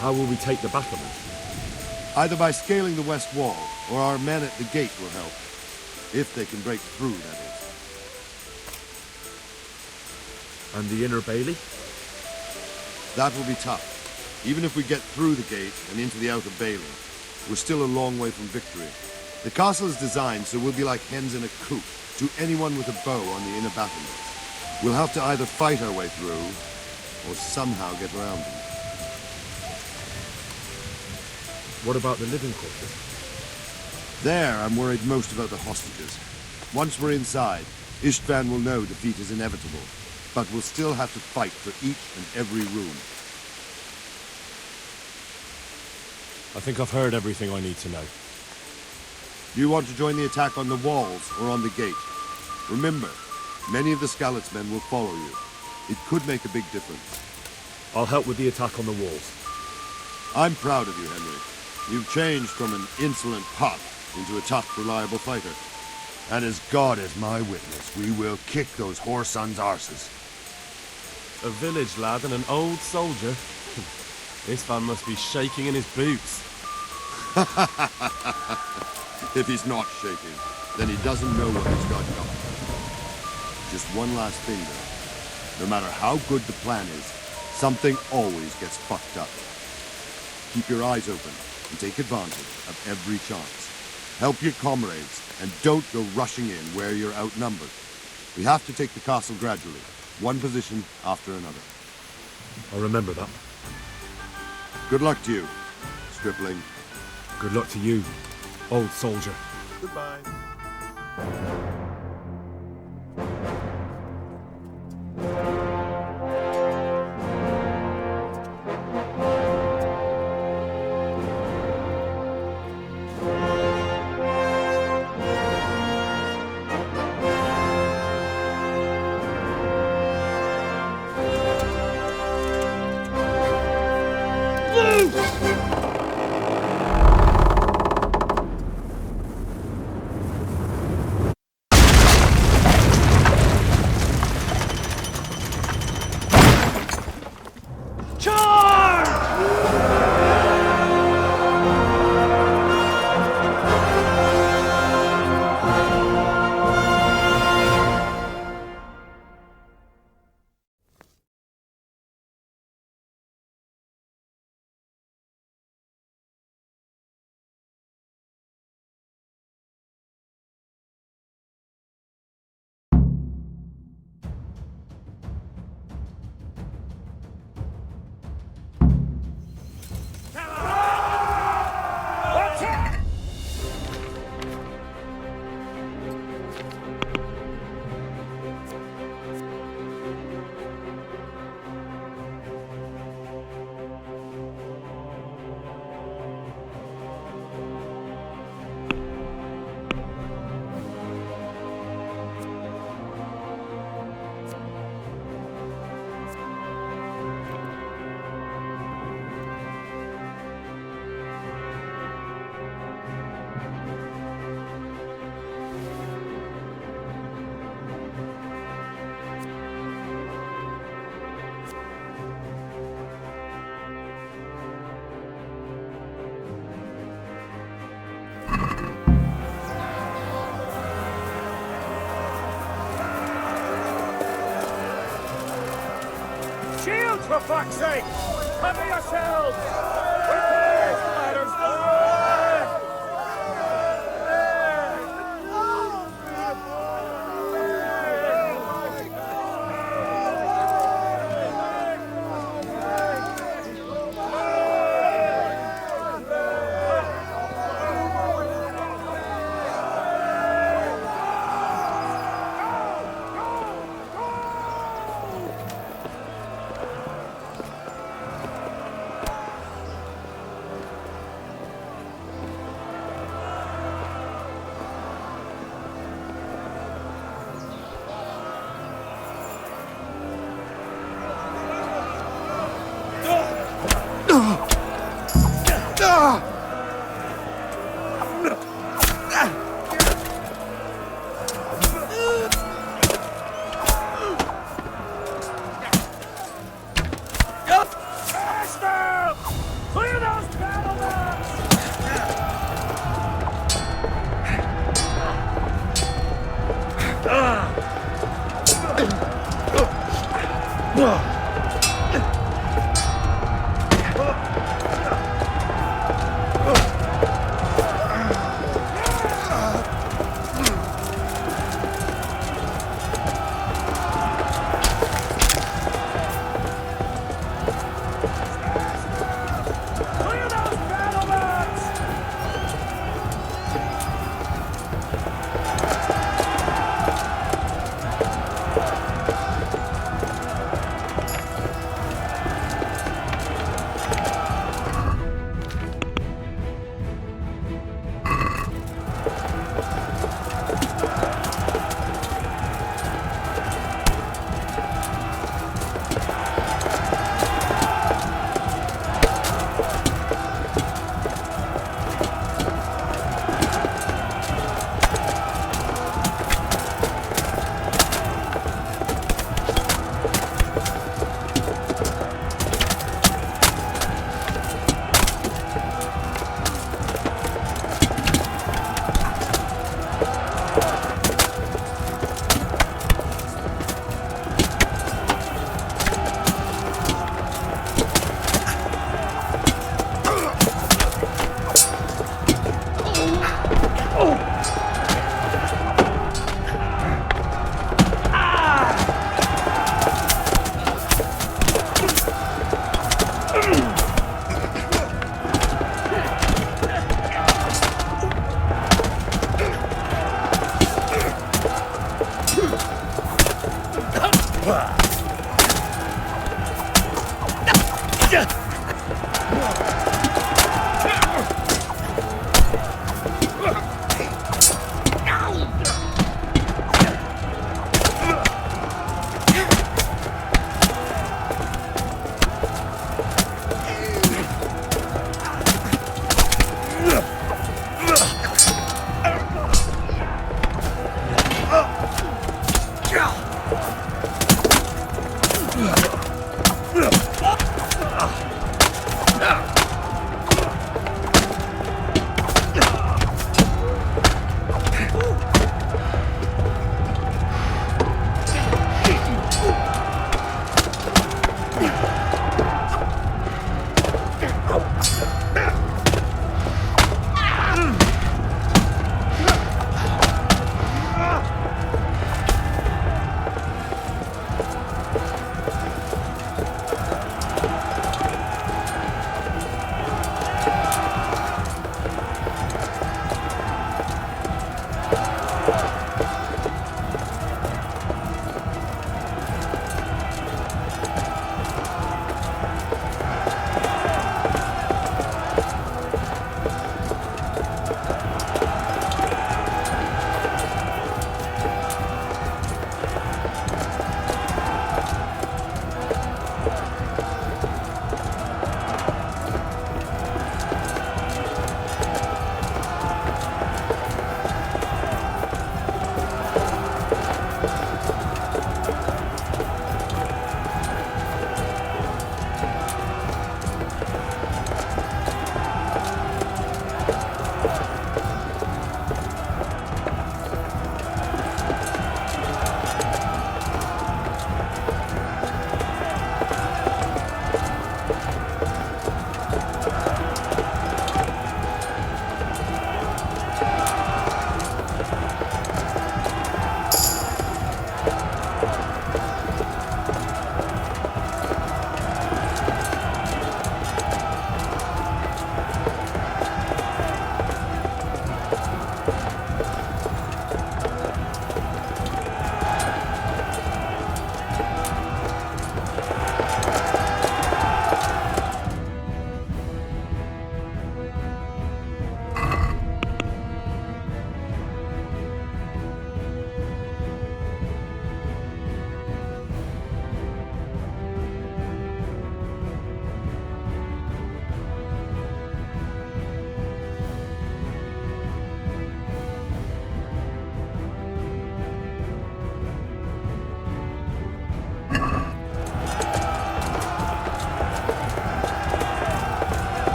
S15: How will we take the battlement?
S3: Either by scaling the west wall, or our men at the gate will help. If they can break through, that is.
S15: And the inner bailey?
S3: That will be tough. Even if we get through the gate and into the outer bailey, we're still a long way from victory. The castle is designed so we'll be like hens in a coop to anyone with a bow on the inner battlements. We'll have to either fight our way through, or somehow get around them.
S15: What about the living quarters?
S3: There, I'm worried most about the hostages. Once we're inside, István will know defeat is inevitable, but we'll still have to fight for each and every room.
S15: I think I've heard everything I need to know.
S3: Do you want to join the attack on the walls or on the gate? Remember, many of the Skalitz men will follow you. It could make a big difference.
S15: I'll help with the attack on the walls.
S3: I'm proud of you, Henry. You've changed from an insolent pup into a tough, reliable fighter. And as God is my witness, we will kick those whore sons' arses.
S14: A village lad and an old soldier. This man must be shaking in his boots.
S3: If he's not shaking, then he doesn't know what he's got coming. Just one last thing, though. No matter how good the plan is, something always gets fucked up. Keep your eyes open and take advantage of every chance. Help your comrades, and don't go rushing in where you're outnumbered. We have to take the castle gradually, one position after another.
S15: I'll remember that.
S3: Good luck to you, stripling.
S15: Good luck to you, old soldier.
S3: Goodbye.
S4: Shields, for fuck's sake! Cover yourselves! Repairs, ladders!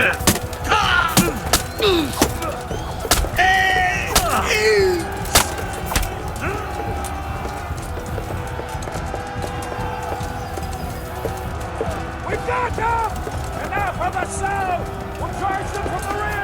S4: We got them! And now from the south! We'll charge them from the rear!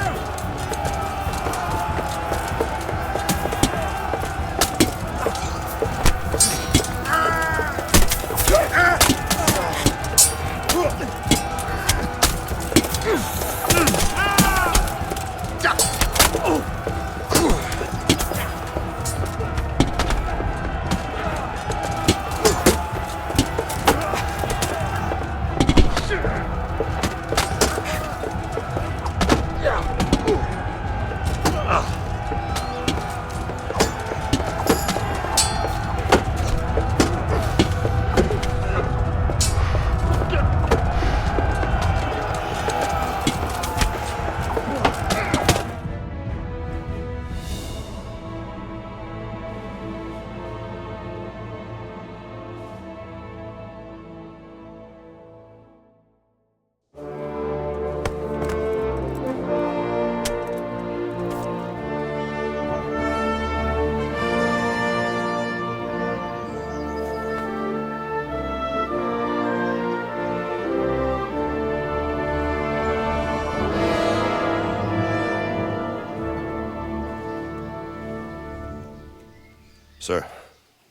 S3: Sir,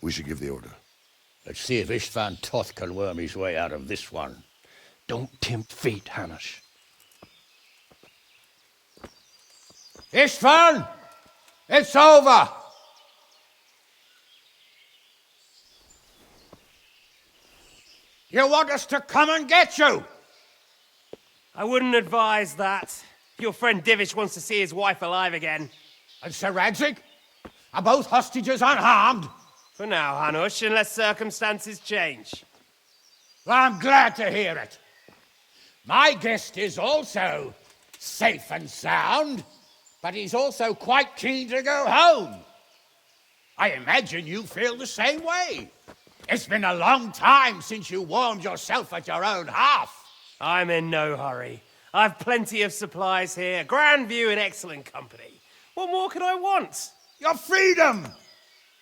S3: we should give the order.
S16: Let's see if Istvan Toth can worm his way out of this one.
S17: Don't tempt fate, Hamish.
S16: Istvan! It's over! You want us to come and get you?
S18: I wouldn't advise that. Your friend Divish wants to see his wife alive again.
S16: And Sir Radzig? Are both hostages unharmed?
S18: For now, Hanush, unless circumstances change.
S16: Well, I'm glad to hear it. My guest is also safe and sound, but he's also quite keen to go home. I imagine you feel the same way. It's been a long time since you warmed yourself at your own hearth.
S18: I'm in no hurry. I've plenty of supplies here, grand view and excellent company. What more could I want?
S16: Your freedom!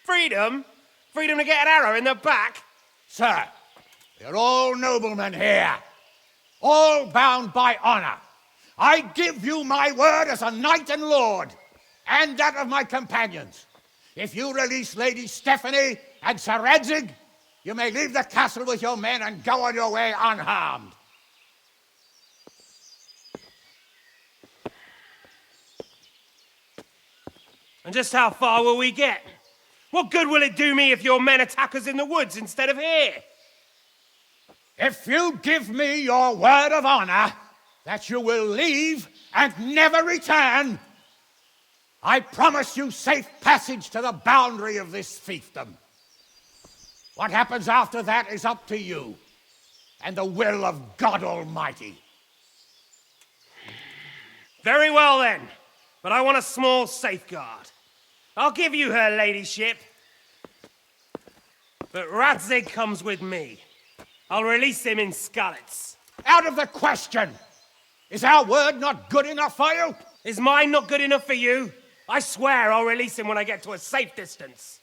S18: Freedom? Freedom to get an arrow in the back?
S16: Sir, we're all noblemen here, all bound by honor. I give you my word as a knight and lord, and that of my companions. If you release Lady Stephanie and Sir Radzig, you may leave the castle with your men and go on your way unharmed.
S18: And just how far will we get? What good will it do me if your men attack us in the woods instead of here?
S16: If you give me your word of honor that you will leave and never return, I promise you safe passage to the boundary of this fiefdom. What happens after that is up to you and the will of God Almighty.
S18: Very well then, but I want a small safeguard. I'll give you her ladyship, but Radzig comes with me. I'll release him in Skalitz.
S16: Out of the question! Is our word not good enough for you?
S18: Is mine not good enough for you? I swear I'll release him when I get to a safe distance.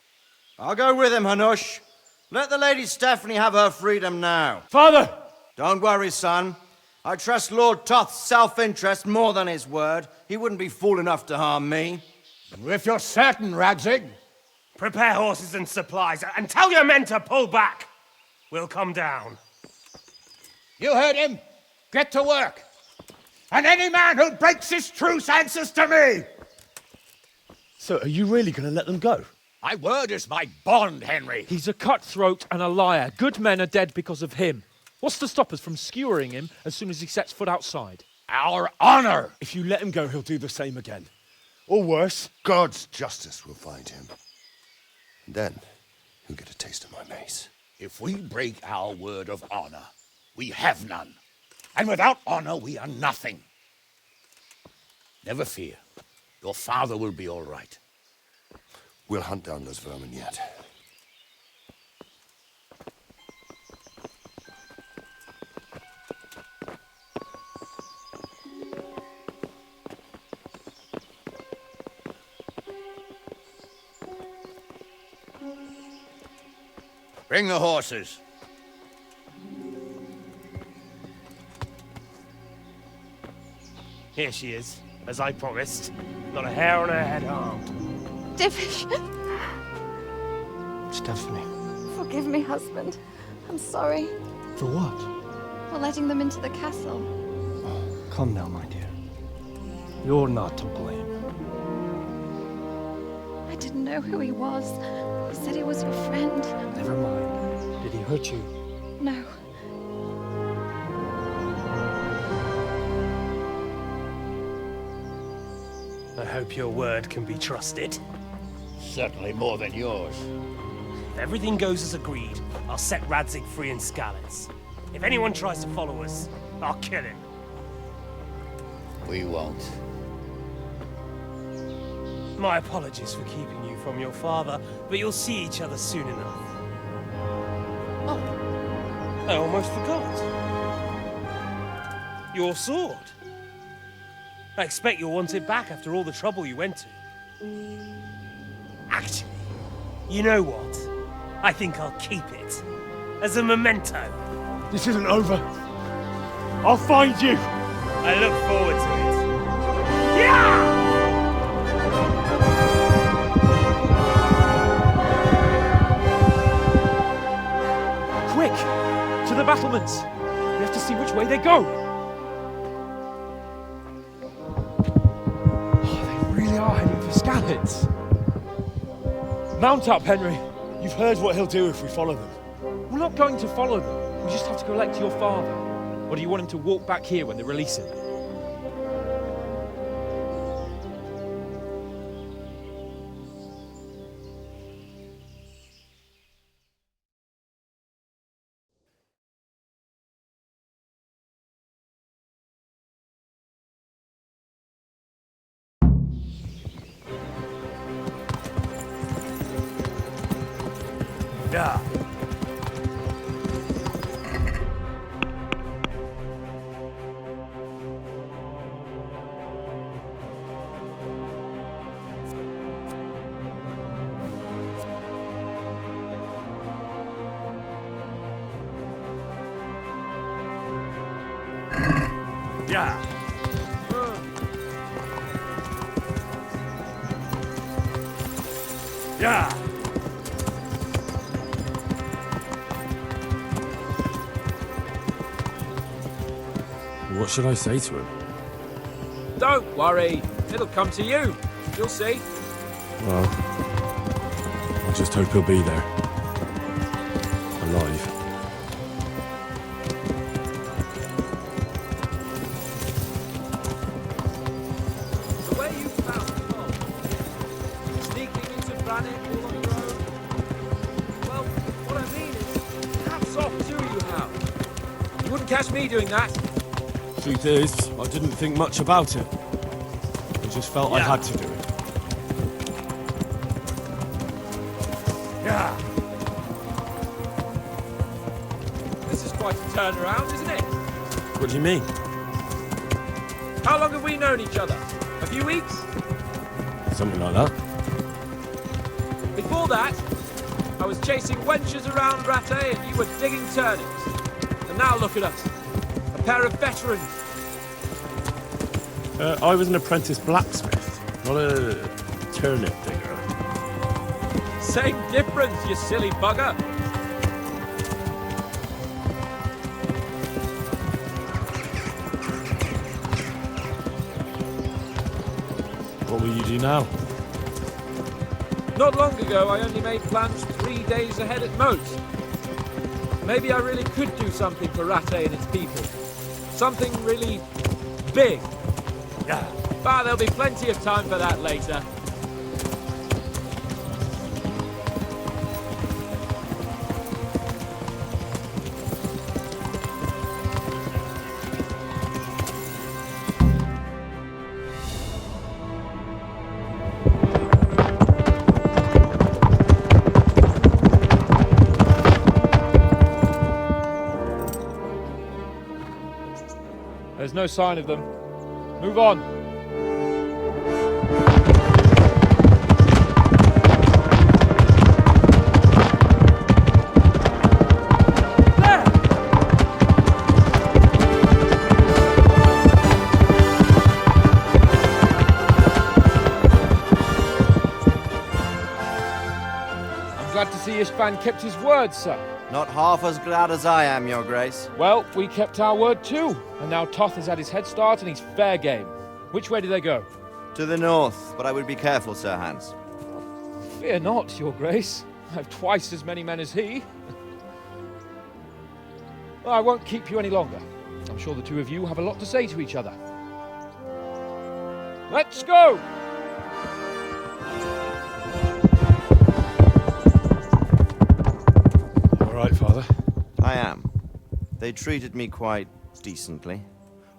S19: I'll go with him, Hanush. Let the Lady Stephanie have her freedom now.
S18: Father!
S19: Don't worry, son. I trust Lord Toth's self-interest more than his word. He wouldn't be fool enough to harm me.
S16: If you're certain, Radzig.
S18: Prepare horses and supplies, and tell your men to pull back. We'll come down.
S16: You heard him. Get to work. And any man who breaks this truce answers to me.
S15: So, are you really going to let them go?
S16: My word is my bond, Henry.
S20: He's a cutthroat and a liar. Good men are dead because of him. What's to stop us from skewering him as soon as he sets foot outside?
S16: Our honor!
S15: If you let him go, he'll do the same again. Or worse.
S3: God's justice will find him. And then he'll get a taste of my mace.
S16: If we break our word of honor, we have none. And without honor, we are nothing. Never fear. Your father will be all right.
S3: We'll hunt down those vermin yet.
S4: Bring the horses.
S18: Here she is, as I promised. Not a hair on her head harmed.
S21: Divish!
S17: Stephanie.
S21: Forgive me, husband. I'm sorry
S17: For what?
S21: for letting them into the castle.
S17: Come now, my dear. You're not to blame.
S21: I didn't know who he was. He said he was your friend.
S17: Never mind. Did he hurt you?
S21: No.
S18: I hope your word can be trusted.
S4: Certainly more than yours.
S18: If everything goes as agreed, I'll set Radzig free in Skalitz. If anyone tries to follow us, I'll kill him.
S4: We won't.
S18: My apologies for keeping you from your father, but you'll see each other soon enough. Oh, I almost forgot. Your sword. I expect you'll want it back after all the trouble you went to. Actually, you know what? I think I'll keep it. As a memento.
S20: This isn't over. I'll find you.
S18: I look forward to it. Yeah!
S20: Quick! To the battlements! We have to see which way they go! Oh, they really are heading for Skalitz. Mount up, Henry. You've heard what he'll do if we follow them. We're not going to follow them. We just have to collect your father. Or do you want him to walk back here when they release him?
S18: Yeah. Yeah. Yeah.
S14: What should I say to him?
S20: Don't worry. It'll come to you. You'll see.
S14: Well, I just hope he'll be there. Alive.
S20: The way you found Tom, sneaking into Brannick all on your own. Well, what I mean is, hats off to you, Hal. You wouldn't catch me doing that.
S14: Truth is, I didn't think much about it. I just felt I had to do it.
S18: Yeah.
S20: This is quite a turnaround, isn't it?
S14: What do you mean?
S20: How long have we known each other? A few weeks?
S14: Something like that.
S20: Before that, I was chasing wenches around Rattay and you were digging turnips. And now look at us. A pair of veterans.
S14: I was an apprentice blacksmith, not a turnip digger.
S20: Same difference, you silly bugger.
S14: What will you do now?
S20: Not long ago, I only made plans 3 days ahead at most. Maybe I really could do something for Rattay and its people. Something really big. But there'll be plenty of time for that later. There's no sign of them. Move on. glad to see Istvan kept his word, sir.
S19: Not half as glad as I am, Your Grace.
S20: Well, we kept our word too, and now Toth has had his head start and he's fair game. Which way do they go?
S19: To the north, but I would be careful, Sir Hans.
S20: Fear not, Your Grace. I have twice as many men as he. Well, I won't keep you any longer. I'm sure the two of you have a lot to say to each other. Let's go!
S15: All right, Father?
S19: I am. They treated me quite decently.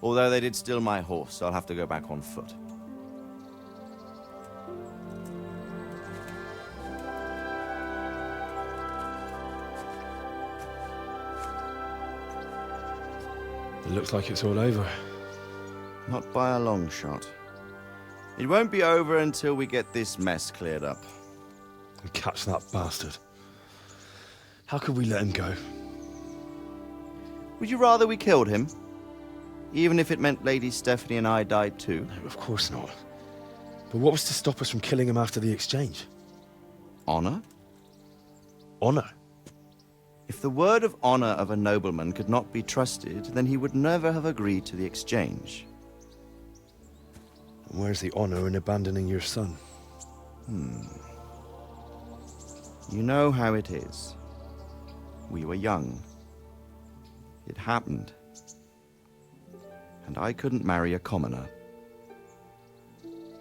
S19: Although they did steal my horse, so I'll have to go back on foot.
S15: It looks like it's all over.
S19: Not by a long shot. It won't be over until we get this mess cleared up.
S15: And catch that bastard. How could we let him go?
S19: Would you rather we killed him? Even if it meant Lady Stephanie and I died too?
S15: No, of course not. But what was to stop us from killing him after the exchange?
S19: Honor?
S15: Honor?
S19: If the word of honor of a nobleman could not be trusted, then he would never have agreed to the exchange.
S15: And where's the honor in abandoning your son?
S19: You know how it is. We were young. It happened. And I couldn't marry a commoner.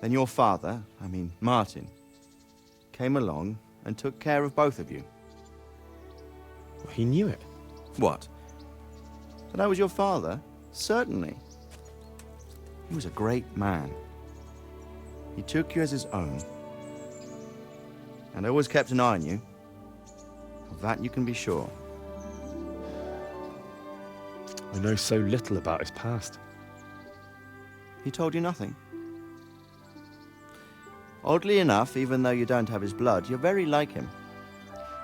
S19: Then your father, Martin, came along and took care of both of you.
S15: Well, he knew it.
S19: What? That I was your father? Certainly. He was a great man. He took you as his own. And always kept an eye on you. Of that you can be sure.
S15: I know so little about his past.
S19: He told you nothing? Oddly enough, even though you don't have his blood, you're very like him.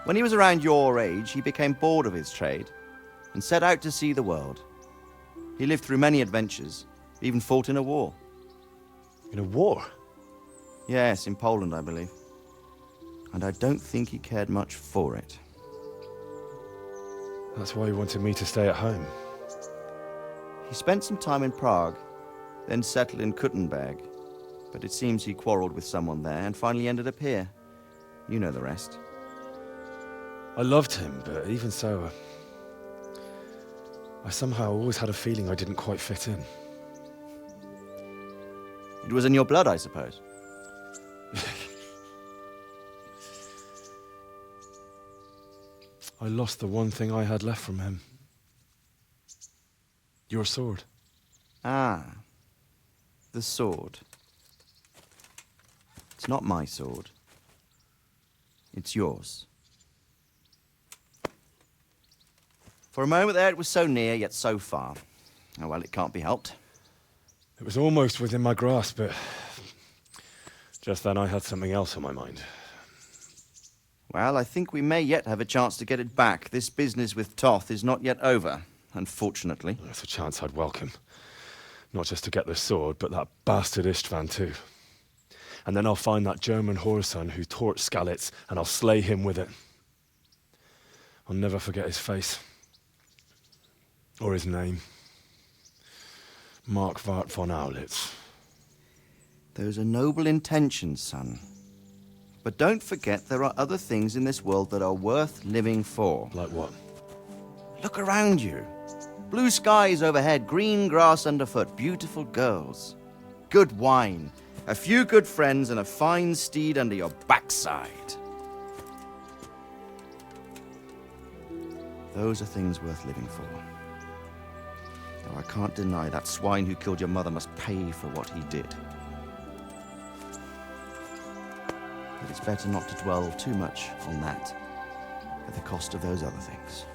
S19: When he was around your age, he became bored of his trade and set out to see the world. He lived through many adventures, even fought in a war.
S15: In a war?
S19: Yes, in Poland, I believe. And I don't think he cared much for it.
S15: That's why he wanted me to stay at home.
S19: He spent some time in Prague, then settled in Kuttenberg. But it seems he quarreled with someone there and finally ended up here. You know the rest.
S15: I loved him, but even so, I somehow always had a feeling I didn't quite fit in.
S19: It was in your blood, I suppose.
S15: I lost the one thing I had left from him. Your sword.
S19: Ah. The sword. It's not my sword. It's yours. For a moment there, it was so near, yet so far. Oh, well, it can't be helped.
S15: It was almost within my grasp, but just then I had something else on my mind.
S19: Well, I think we may yet have a chance to get it back. This business with Toth is not yet over, unfortunately.
S15: That's a chance I'd welcome. Not just to get the sword, but that bastard Istvan too. And then I'll find that German whoreson who torched Skalitz, and I'll slay him with it. I'll never forget his face. Or his name. Markwart von Aulitz.
S19: Those are noble intentions, son. But don't forget there are other things in this world that are worth living for.
S15: Like what?
S19: Look around you. Blue skies overhead, green grass underfoot, beautiful girls. Good wine, a few good friends, and a fine steed under your backside. Those are things worth living for. Though I can't deny that swine who killed your mother must pay for what he did. But it's better not to dwell too much on that at the cost of those other things.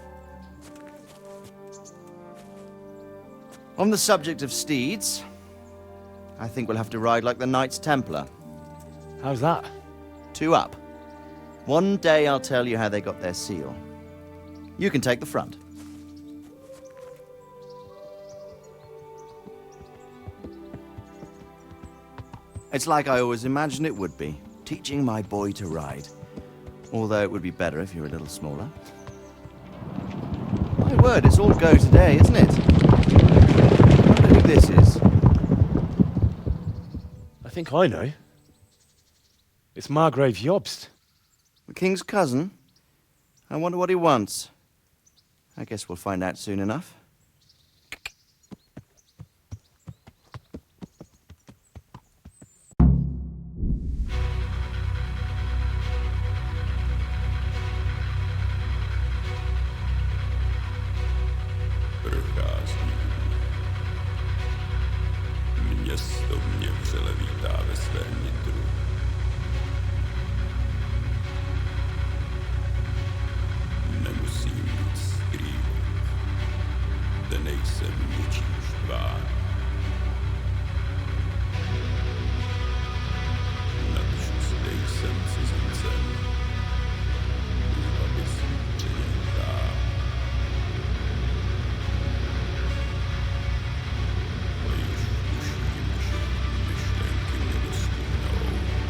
S19: On the subject of steeds, I think we'll have to ride like the Knights Templar.
S15: How's that?
S19: 2 up. One day I'll tell you how they got their seal. You can take the front. It's like I always imagined it would be, teaching my boy to ride. Although it would be better if you were a little smaller. My word, it's all go today, isn't it? I wonder who this is.
S15: I think I know. It's Margrave Jobst.
S19: The king's cousin? I wonder what he wants. I guess we'll find out soon enough.
S2: Město mě vřele vítá ve svém nitru. Nemusím nic skrývat, zde nejsem ničím štván. Natož zde jsem cizincem, aby si přeněl dál. Ale už tuším, že myšlenky nedostihnou.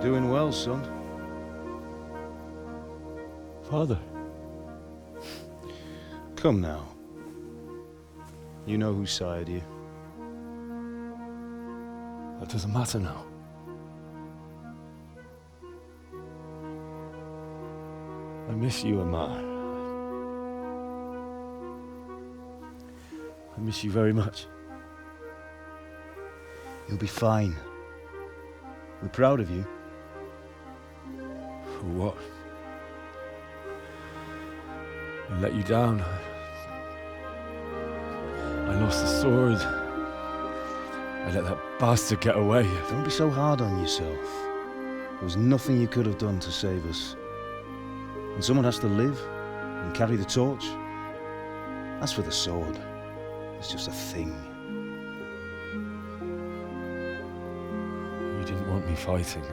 S1: doing well, son.
S15: Father.
S1: Come now. You know whose side here.
S15: That doesn't matter now. I miss you, Amar. I miss you very much.
S1: You'll be fine. We're proud of you.
S15: For what? I let you down. I lost the sword. I let that bastard get away.
S1: Don't be so hard on yourself. There was nothing you could have done to save us. And someone has to live and carry the torch. As for the sword, it's just a thing.
S15: You didn't want me fighting.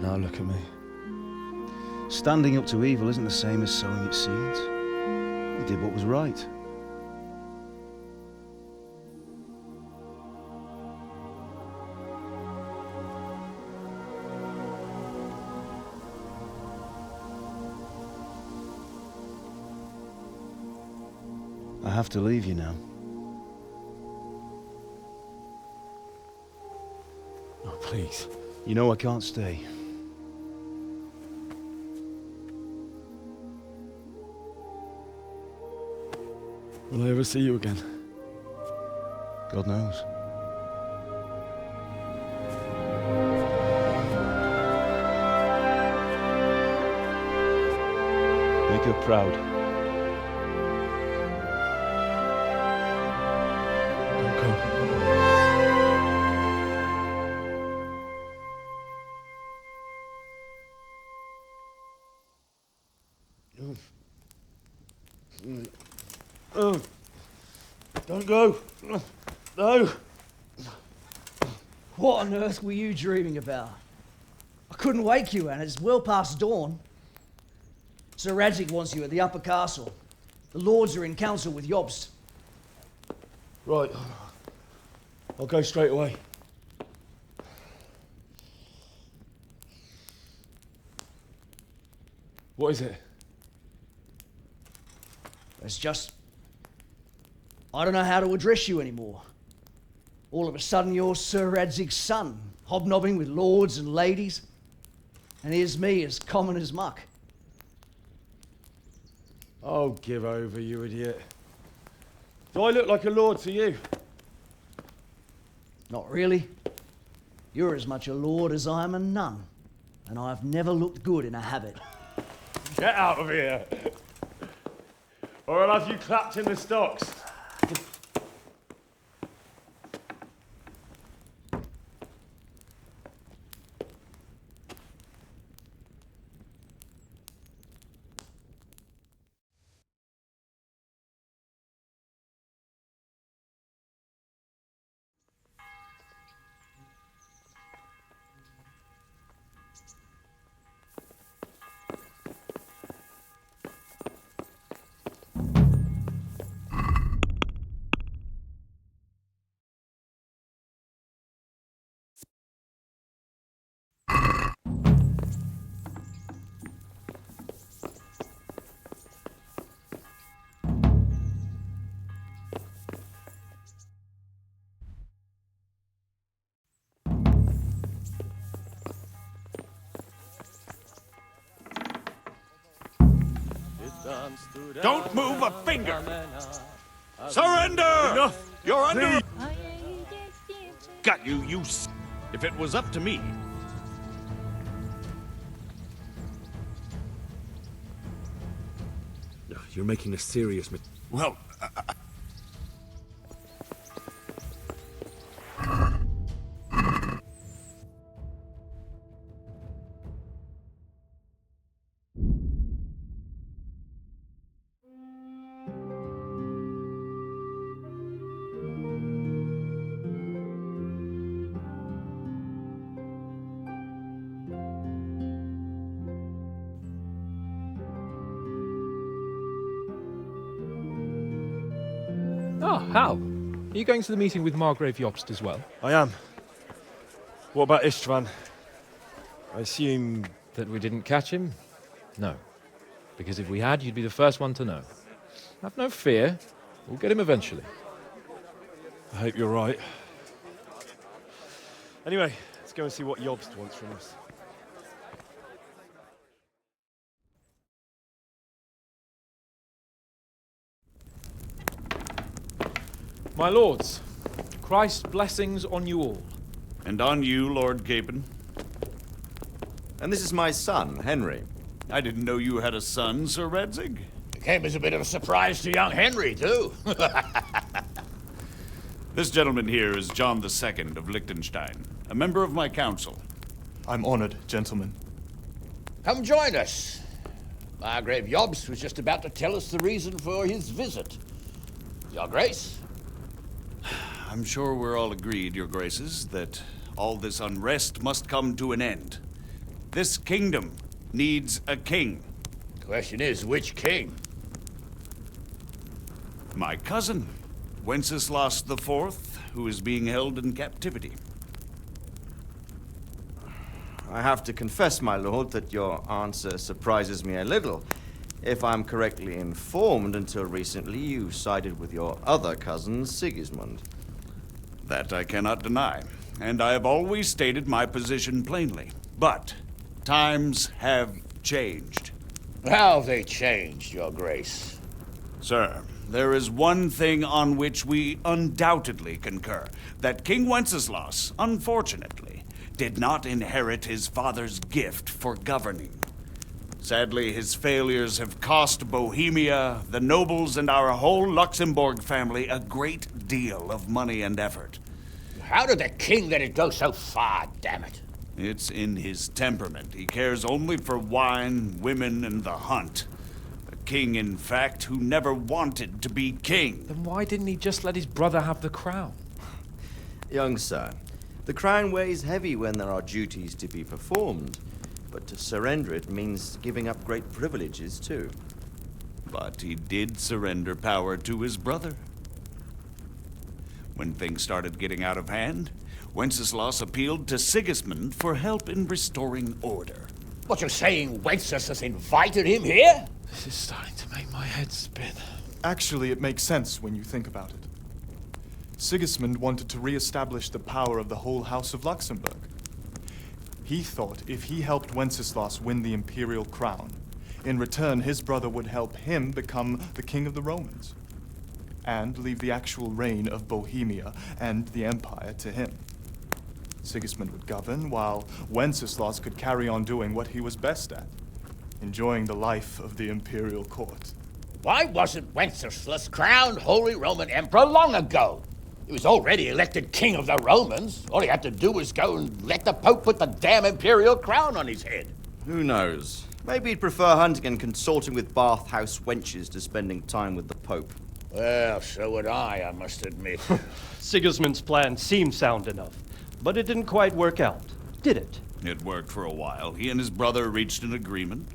S15: Now look at me.
S1: Standing up to evil isn't the same as sowing its seeds. You did what was right. I have to leave you now.
S15: Oh, please.
S1: You know I can't stay.
S15: Will I ever see you again?
S1: God knows. Make her proud.
S15: Don't go.
S6: Oh, don't go. No. What on earth were you dreaming about? I couldn't wake you, and it's well past dawn. Sir Radzig wants you at the upper castle. The lords are in council with Jobst.
S15: Right. I'll go straight away. What is it?
S6: It's just... I don't know how to address you anymore. All of a sudden you're Sir Radzig's son, hobnobbing with lords and ladies. And here's me, as common as muck.
S15: Oh, give over, you idiot. Do I look like a lord to you?
S6: Not really. You're as much a lord as I am a nun. And I've never looked good in a habit.
S15: Get out of here! Or I'll have you clapped in the stocks.
S4: Don't move a finger! Surrender!
S15: Enough!
S4: You're under...
S15: Please.
S4: Got you, you If it was up to me...
S15: You're making a serious mistake.
S4: Well...
S20: Ah, Hal. Are you going to the meeting with Margrave Jobst as well?
S15: I am. What about Istvan? I assume...
S20: That we didn't catch him? No. Because if we had, you'd be the first one to know. Have no fear. We'll get him eventually.
S15: I hope you're right. Anyway, let's go and see what Jobst wants from us.
S20: My lords, Christ's blessings on you all.
S4: And on you, Lord Gapen.
S19: And this is my son, Henry.
S4: I didn't know you had a son, Sir Redzig.
S16: It came as a bit of a surprise to young Henry, too.
S4: This gentleman here is John II of Liechtenstein, a member of my council.
S8: I'm honored, gentlemen.
S16: Come join us. Margrave Jobst was just about to tell us the reason for his visit. Your Grace?
S4: I'm sure we're all agreed, Your Graces, that all this unrest must come to an end. This kingdom needs a king.
S16: The question is, which king?
S4: My cousin, Wenceslas IV, who is being held in captivity.
S19: I have to confess, my lord, that your answer surprises me a little. If I'm correctly informed, until recently you sided with your other cousin, Sigismund.
S4: That I cannot deny, and I have always stated my position plainly. But times have changed.
S16: How have they changed, Your Grace?
S4: Sir, there is one thing on which we undoubtedly concur. That King Wenceslas, unfortunately, did not inherit his father's gift for governing. Sadly, his failures have cost Bohemia, the nobles, and our whole Luxembourg family a great deal of money and effort.
S16: How did the king let it go so far, damn it?
S4: It's in his temperament. He cares only for wine, women, and the hunt. A king, in fact, who never wanted to be king.
S20: Then why didn't he just let his brother have the crown?
S19: Young sir, the crown weighs heavy when there are duties to be performed. But to surrender it means giving up great privileges, too.
S4: But he did surrender power to his brother. When things started getting out of hand, Wenceslas appealed to Sigismund for help in restoring order.
S16: What, you're saying Wenceslas invited him here?
S20: This is starting to make my head spin.
S8: Actually, it makes sense when you think about it. Sigismund wanted to re-establish the power of the whole House of Luxembourg. He thought if he helped Wenceslas win the imperial crown, in return his brother would help him become the king of the Romans, and leave the actual reign of Bohemia and the empire to him. Sigismund would govern, while Wenceslas could carry on doing what he was best at, enjoying the life of the imperial court.
S16: Why wasn't Wenceslas crowned Holy Roman Emperor long ago? He was already elected king of the Romans. All he had to do was go and let the Pope put the damn imperial crown on his head.
S19: Who knows? Maybe he'd prefer hunting and consorting with bathhouse wenches to spending time with the Pope.
S16: Well, so would I must admit.
S17: Sigismund's plan seemed sound enough, but it didn't quite work out, did it?
S4: It worked for a while. He and his brother reached an agreement.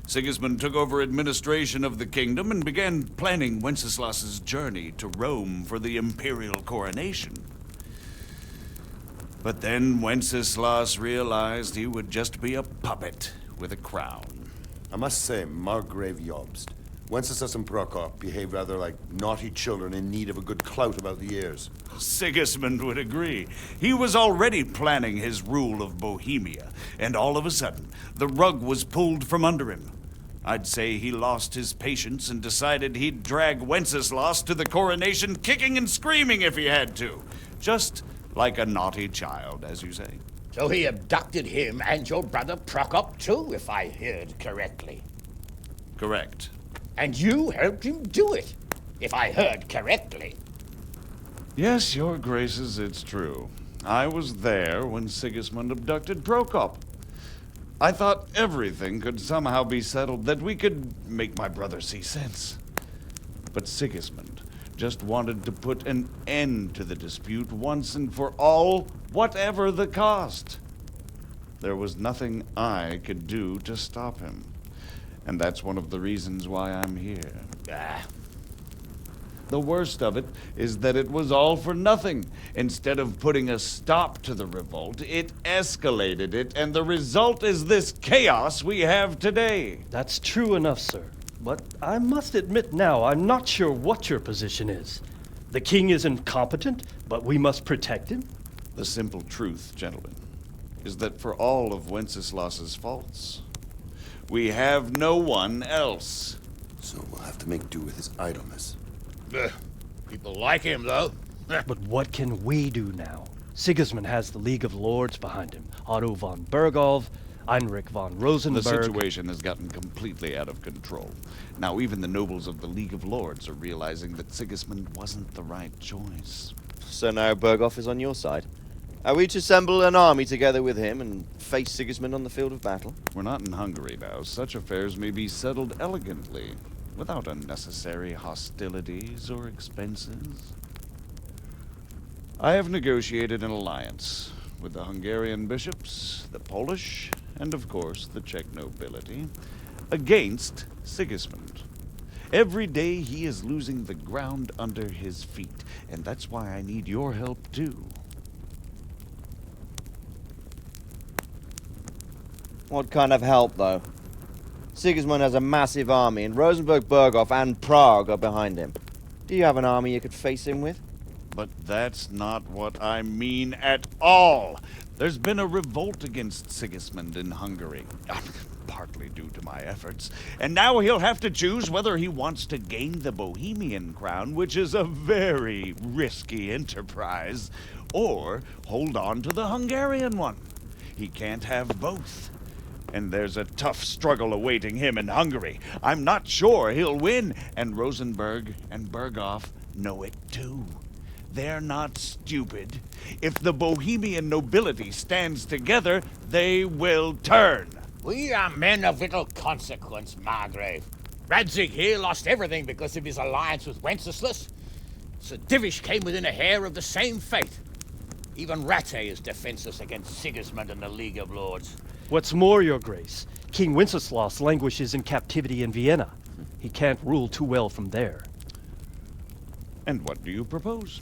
S4: Sigismund took over administration of the kingdom and began planning Wenceslas's journey to Rome for the imperial coronation. But then Wenceslas realized he would just be a puppet with a crown.
S3: I must say, Margrave Jobst, Wenceslas and Prokop behave rather like naughty children in need of a good clout about the ears.
S4: Sigismund would agree. He was already planning his rule of Bohemia, and all of a sudden, the rug was pulled from under him. I'd say he lost his patience and decided he'd drag Wenceslas to the coronation kicking and screaming if he had to. Just like a naughty child, as you say.
S16: So he abducted him and your brother Prokop too, if I heard correctly.
S4: Correct.
S16: And you helped him do it, if I heard correctly.
S4: Yes, Your Graces, it's true. I was there when Sigismund abducted Prokop. I thought everything could somehow be settled, that we could make my brother see sense. But Sigismund just wanted to put an end to the dispute once and for all, whatever the cost. There was nothing I could do to stop him. And that's one of the reasons why I'm here. The worst of it is that it was all for nothing. Instead of putting a stop to the revolt, it escalated it, and the result is this chaos we have today.
S17: That's true enough, sir. But I must admit now, I'm not sure what your position is. The king is incompetent, but we must protect him?
S4: The simple truth, gentlemen, is that for all of Wenceslas's faults, we have no one else.
S3: So we'll have to make do with his idleness.
S16: People like him, though.
S17: But what can we do now? Sigismund has the League of Lords behind him. Otto von Berghof, Heinrich von Rosenberg.
S4: The situation has gotten completely out of control. Now even the nobles of the League of Lords are realizing that Sigismund wasn't the right choice.
S19: So now Berghof is on your side? Are we to assemble an army together with him and face Sigismund on the field of battle?
S4: We're not in Hungary now. Such affairs may be settled elegantly, without unnecessary hostilities or expenses. I have negotiated an alliance with the Hungarian bishops, the Polish, and of course the Czech nobility, against Sigismund. Every day he is losing the ground under his feet, and that's why I need your help too.
S19: What kind of help, though? Sigismund has a massive army, and Rosenberg, Berghof, and Prague are behind him. Do you have an army you could face him with?
S4: But that's not what I mean at all. There's been a revolt against Sigismund in Hungary, partly due to my efforts, and now he'll have to choose whether he wants to gain the Bohemian crown, which is a very risky enterprise, or hold on to the Hungarian one. He can't have both. And there's a tough struggle awaiting him in Hungary. I'm not sure he'll win, and Rosenberg and Berghof know it too. They're not stupid. If the Bohemian nobility stands together, they will turn.
S16: We are men of little consequence, Margrave. Radzig here lost everything because of his alliance with Wenceslas. Sir Divish came within a hair of the same fate. Even Rattay is defenseless against Sigismund and the League of Lords.
S17: What's more, Your Grace, King Wenceslas languishes in captivity in Vienna. He can't rule too well from there.
S4: And what do you propose?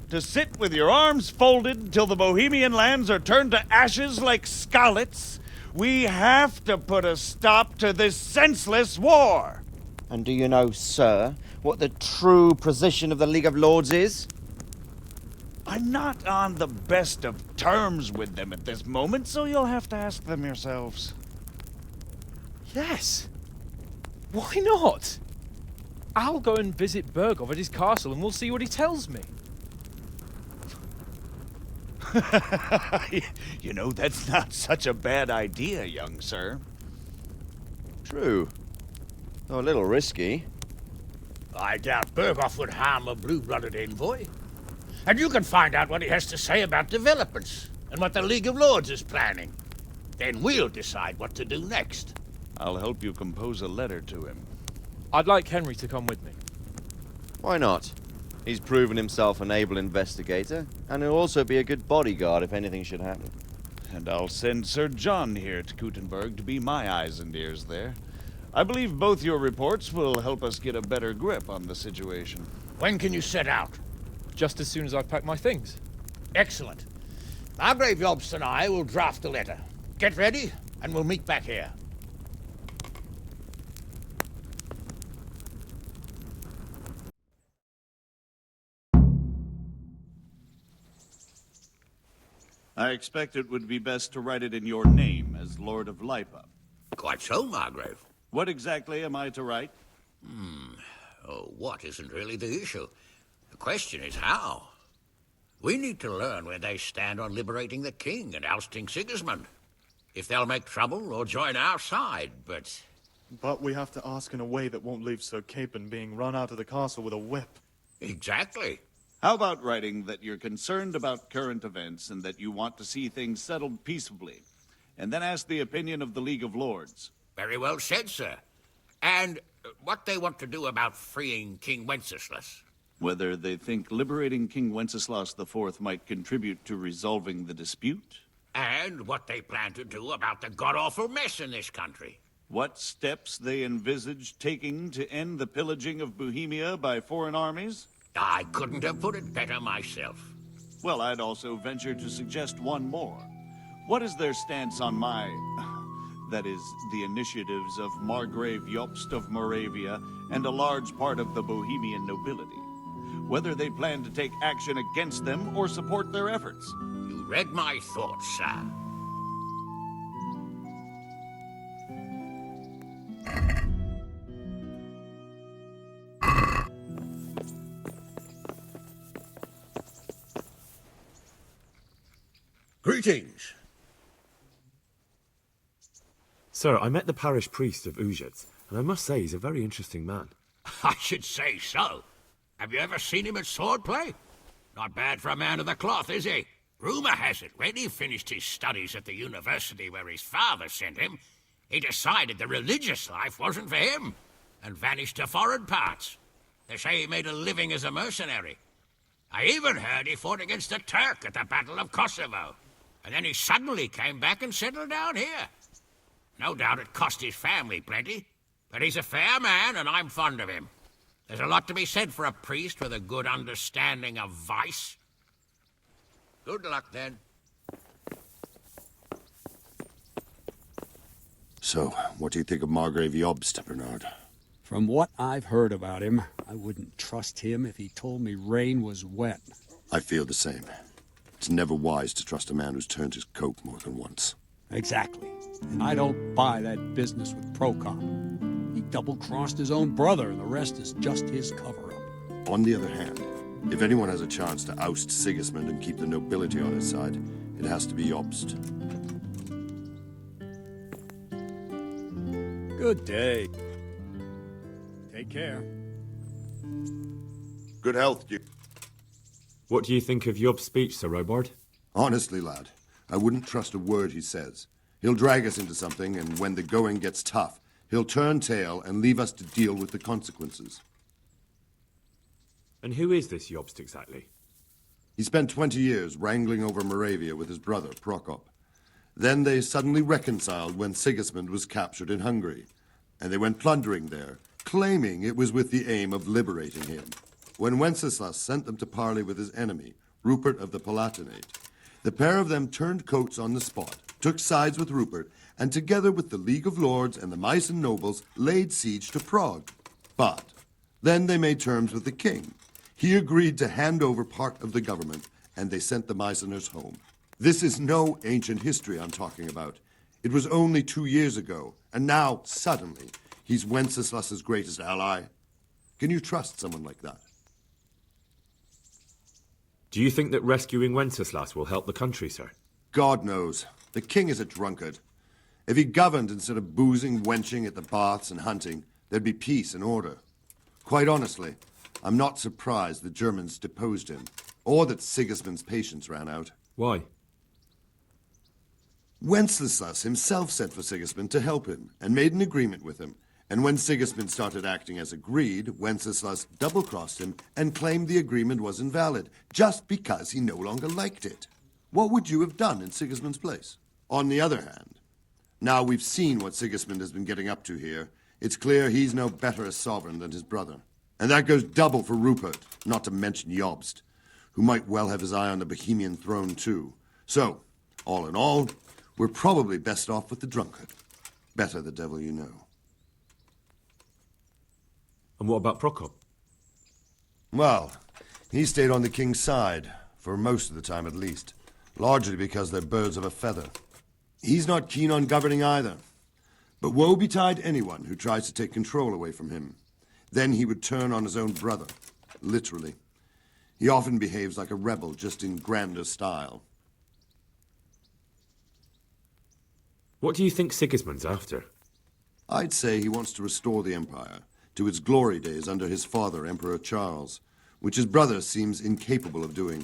S4: To sit with your arms folded till the Bohemian lands are turned to ashes like Skalitz? We have to put a stop to this senseless war!
S19: And do you know, sir, what the true position of the League of Lords is?
S4: I'm not on the best of terms with them at this moment, so you'll have to ask them yourselves.
S20: Yes. Why not? I'll go and visit Berghof at his castle and we'll see what he tells me.
S4: You know, that's not such a bad idea, young sir.
S19: True. Though a little risky.
S16: I doubt Berghof would harm a blue-blooded envoy. And you can find out what he has to say about developments and what the League of Lords is planning. Then we'll decide what to do next.
S4: I'll help you compose a letter to him.
S20: I'd like Henry to come with me.
S19: Why not? He's proven himself an able investigator, and he'll also be a good bodyguard if anything should happen.
S4: And I'll send Sir John here to Kuttenberg to be my eyes and ears there. I believe both your reports will help us get a better grip on the situation.
S16: When can you set out?
S20: Just as soon as I've packed my things.
S16: Excellent. Margrave Jobst and I will draft the letter. Get ready, and we'll meet back here.
S4: I expect it would be best to write it in your name as Lord of Lipa.
S10: Quite so, Margrave.
S4: What exactly am I to write?
S10: Oh, what isn't really the issue. The question is how. We need to learn where they stand on liberating the king and ousting Sigismund. If they'll make trouble or join our side, but...
S8: But we have to ask in a way that won't leave Sir Capon being run out of the castle with a whip.
S10: Exactly.
S4: How about writing that you're concerned about current events and that you want to see things settled peaceably, and then ask the opinion of the League of Lords?
S10: Very well said, sir. And what they want to do about freeing King Wenceslas.
S4: Whether they think liberating King Wenceslas IV might contribute to resolving the dispute?
S10: And what they plan to do about the god-awful mess in this country.
S4: What steps they envisage taking to end the pillaging of Bohemia by foreign armies?
S10: I couldn't have put it better myself.
S4: Well, I'd also venture to suggest one more. What is their stance on that is, the initiatives of Margrave Jobst of Moravia and a large part of the Bohemian nobility? Whether they plan to take action against them or support their efforts?
S10: You read my thoughts, sir. Greetings.
S15: Sir, I met the parish priest of Uzhitz, and I must say he's a very interesting man.
S10: I should say so. Have you ever seen him at swordplay? Not bad for a man of the cloth, is he? Rumour has it, when he finished his studies at the university where his father sent him, he decided the religious life wasn't for him, and vanished to foreign parts. They say he made a living as a mercenary. I even heard he fought against the Turk at the Battle of Kosovo. And then he suddenly came back and settled down here. No doubt it cost his family plenty, but he's a fair man and I'm fond of him. There's a lot to be said for a priest with a good understanding of vice. Good luck, then.
S3: So, what do you think of Margrave Jobst, Bernard?
S7: From what I've heard about him, I wouldn't trust him if he told me rain was wet.
S3: I feel the same. It's never wise to trust a man who's turned his coat more than once.
S7: Exactly. And I don't buy that business with Prokop. He double-crossed his own brother, and the rest is just his cover-up.
S3: On the other hand, if anyone has a chance to oust Sigismund and keep the nobility on his side, it has to be Jobst.
S7: Good day. Take care.
S3: Good health, you.
S15: What do you think of Job's speech, Sir Robard?
S3: Honestly, lad, I wouldn't trust a word he says. He'll drag us into something, and when the going gets tough, he'll turn tail and leave us to deal with the consequences.
S15: And who is this Jobst exactly?
S3: He spent 20 years wrangling over Moravia with his brother, Prokop. Then they suddenly reconciled when Sigismund was captured in Hungary, and they went plundering there, claiming it was with the aim of liberating him. When Wenceslas sent them to parley with his enemy, Rupert of the Palatinate, the pair of them turned coats on the spot, took sides with Rupert, and together with the League of Lords and the Meissen nobles, laid siege to Prague. But then they made terms with the king. He agreed to hand over part of the government, and they sent the Meisseners home. This is no ancient history I'm talking about. It was only 2 years ago, and now, suddenly, he's Wenceslas's greatest ally. Can you trust someone like that?
S15: Do you think that rescuing Wenceslas will help the country, sir?
S3: God knows. The king is a drunkard. If he governed instead of boozing, wenching at the baths and hunting, there'd be peace and order. Quite honestly, I'm not surprised the Germans deposed him, or that Sigismund's patience ran out.
S15: Why?
S3: Wenceslas himself sent for Sigismund to help him, and made an agreement with him. And when Sigismund started acting as agreed, Wenceslas double-crossed him and claimed the agreement was invalid, just because he no longer liked it. What would you have done in Sigismund's place? On the other hand, now we've seen what Sigismund has been getting up to here, it's clear he's no better a sovereign than his brother. And that goes double for Rupert, not to mention Jobst, who might well have his eye on the Bohemian throne too. So, all in all, we're probably best off with the drunkard. Better the devil you know.
S15: And what about Prokop?
S3: Well, he stayed on the king's side, for most of the time at least, largely because they're birds of a feather. He's not keen on governing either, but woe betide anyone who tries to take control away from him. Then he would turn on his own brother, literally. He often behaves like a rebel, just in grander style.
S15: What do you think Sigismund's after?
S3: I'd say he wants to restore the empire to its glory days under his father, Emperor Charles, which his brother seems incapable of doing.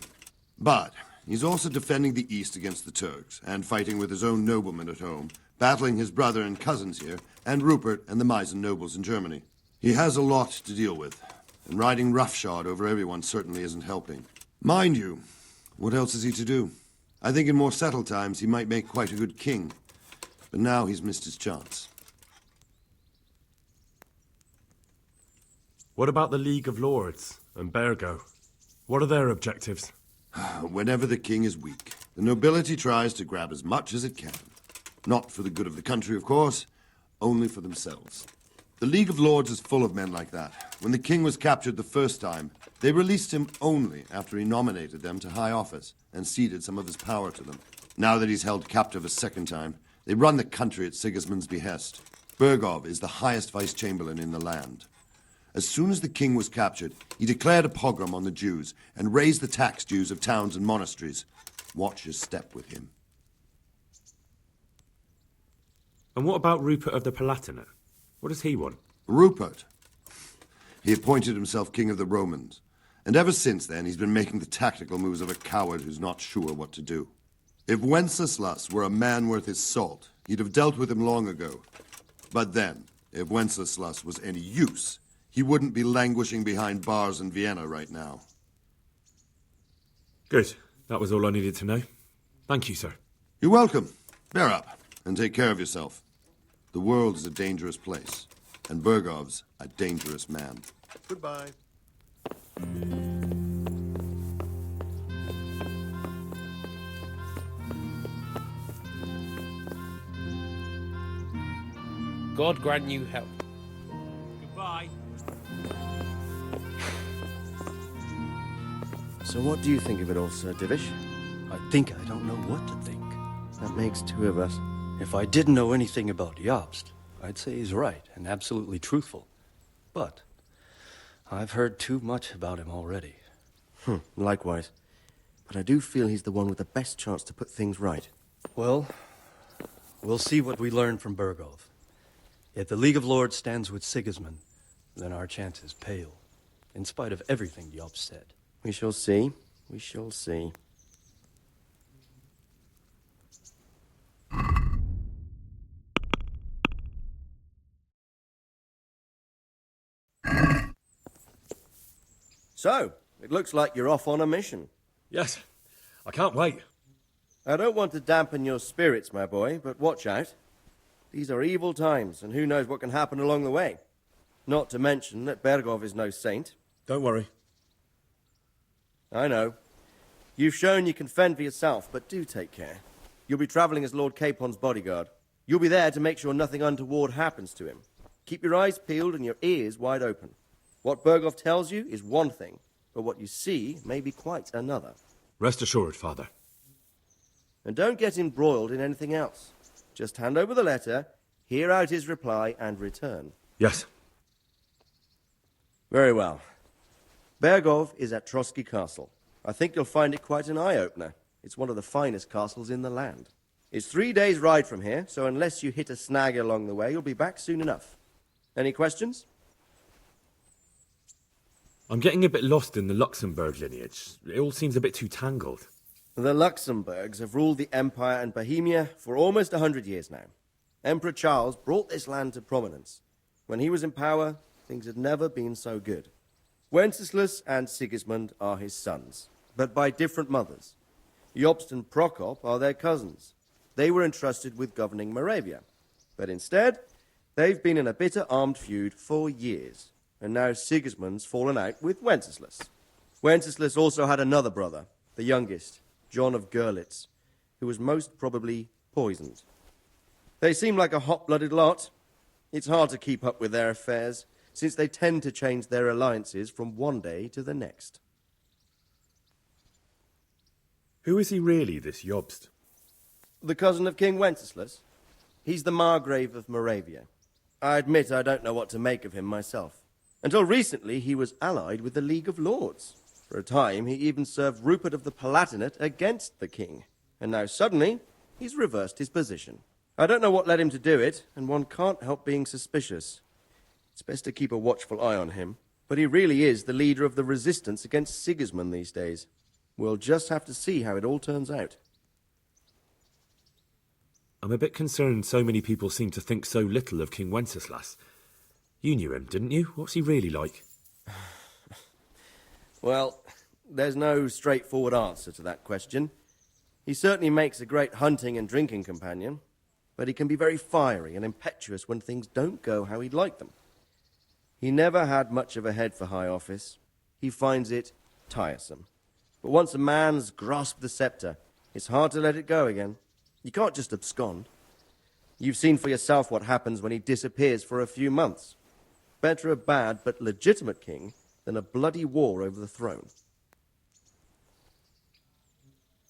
S3: But he's also defending the East against the Turks, and fighting with his own noblemen at home, battling his brother and cousins here, and Rupert and the Meissen nobles in Germany. He has a lot to deal with, and riding roughshod over everyone certainly isn't helping. Mind you, what else is he to do? I think in more settled times he might make quite a good king, but now he's missed his chance.
S14: What about the League of Lords and Bergo? What are their objectives?
S3: Whenever the king is weak, the nobility tries to grab as much as it can. Not for the good of the country, of course, only for themselves. The League of Lords is full of men like that. When the king was captured the first time, they released him only after he nominated them to high office and ceded some of his power to them. Now that he's held captive a second time, they run the country at Sigismund's behest. Bergov is the highest vice-chamberlain in the land. As soon as the king was captured, he declared a pogrom on the Jews and raised the tax dues of towns and monasteries. Watch his step with him.
S14: And what about Rupert of the Palatinate? What does he want?
S3: Rupert? He appointed himself king of the Romans. And ever since then, he's been making the tactical moves of a coward who's not sure what to do. If Wenceslas were a man worth his salt, he'd have dealt with him long ago. But then, if Wenceslas was any use, he wouldn't be languishing behind bars in Vienna right now.
S14: Good. That was all I needed to know. Thank you, sir.
S3: You're welcome. Bear up, and take care of yourself. The world is a dangerous place, and Bergov's a dangerous man. Goodbye.
S12: God grant you help.
S18: Goodbye.
S19: So what do you think of it all, Sir Divish?
S17: I think I don't know what to think.
S19: That makes two of us.
S17: If I didn't know anything about Jobst, I'd say he's right and absolutely truthful. But I've heard too much about him already.
S19: Likewise. But I do feel he's the one with the best chance to put things right.
S17: Well, we'll see what we learn from Bergov. If the League of Lords stands with Sigismund, then our chances pale, in spite of everything Jobst said.
S19: We shall see. We shall see. So, it looks like you're off on a mission.
S14: Yes, I can't wait.
S19: I don't want to dampen your spirits, my boy, but watch out. These are evil times, and who knows what can happen along the way. Not to mention that Bergov is no saint.
S14: Don't worry.
S19: I know. You've shown you can fend for yourself, but do take care. You'll be traveling as Lord Capon's bodyguard. You'll be there to make sure nothing untoward happens to him. Keep your eyes peeled and your ears wide open. What Bergov tells you is one thing, but what you see may be quite another.
S14: Rest assured, Father.
S19: And don't get embroiled in anything else. Just hand over the letter, hear out his reply, and return.
S14: Yes.
S19: Very well. Bergov is at Trotsky Castle. I think you'll find it quite an eye-opener. It's one of the finest castles in the land. It's 3 days' ride from here, so unless you hit a snag along the way, you'll be back soon enough. Any questions?
S14: I'm getting a bit lost in the Luxembourg lineage. It all seems a bit too tangled.
S19: The Luxembourgs have ruled the Empire and Bohemia for almost 100 years now. Emperor Charles brought this land to prominence. When he was in power, things had never been so good. Wenceslas and Sigismund are his sons, but by different mothers. Jobst and Prokop are their cousins. They were entrusted with governing Moravia. But instead, they've been in a bitter armed feud for years. And now Sigismund's fallen out with Wenceslas. Wenceslas also had another brother, the youngest, John of Görlitz, who was most probably poisoned. They seem like a hot-blooded lot. It's hard to keep up with their affairs, since they tend to change their alliances from one day to the next.
S14: Who is he really, this Jobst?
S19: The cousin of King Wenceslas. He's the Margrave of Moravia. I admit I don't know what to make of him myself. Until recently, he was allied with the League of Lords. For a time, he even served Rupert of the Palatinate against the king. And now suddenly, he's reversed his position. I don't know what led him to do it, and one can't help being suspicious. It's best to keep a watchful eye on him. But he really is the leader of the resistance against Sigismund these days. We'll just have to see how it all turns out.
S14: I'm a bit concerned so many people seem to think so little of King Wenceslas. You knew him, didn't you? What's he really like?
S19: Well, there's no straightforward answer to that question. He certainly makes a great hunting and drinking companion, but he can be very fiery and impetuous when things don't go how he'd like them.
S9: He never had much of a head for high office. He finds it tiresome. But once a man's grasped the scepter, it's hard to let it go again. You can't just abscond. You've seen for yourself what happens when he disappears for a few months. Better a bad but legitimate king than a bloody war over the throne.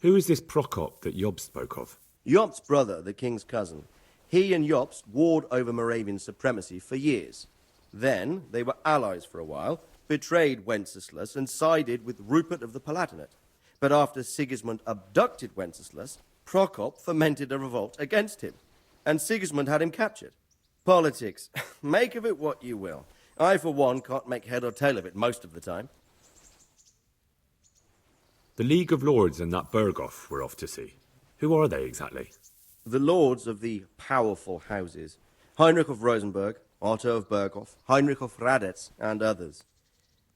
S14: Who is this Prokop that Job spoke of?
S9: Jobst's brother, the king's cousin. He and Jobst warred over Moravian supremacy for years. Then they were allies for a while, betrayed Wenceslas and sided with Rupert of the Palatinate. But after Sigismund abducted Wenceslas, Prokop fomented a revolt against him, and Sigismund had him captured. Politics. Make of it what you will. I, for one, can't make head or tail of it most of the time.
S14: The League of Lords and that Berghoff we're off to see. Who are they exactly?
S9: The lords of the powerful houses. Heinrich of Rosenberg, Otto of Berghoff, Heinrich of Radetz, and others.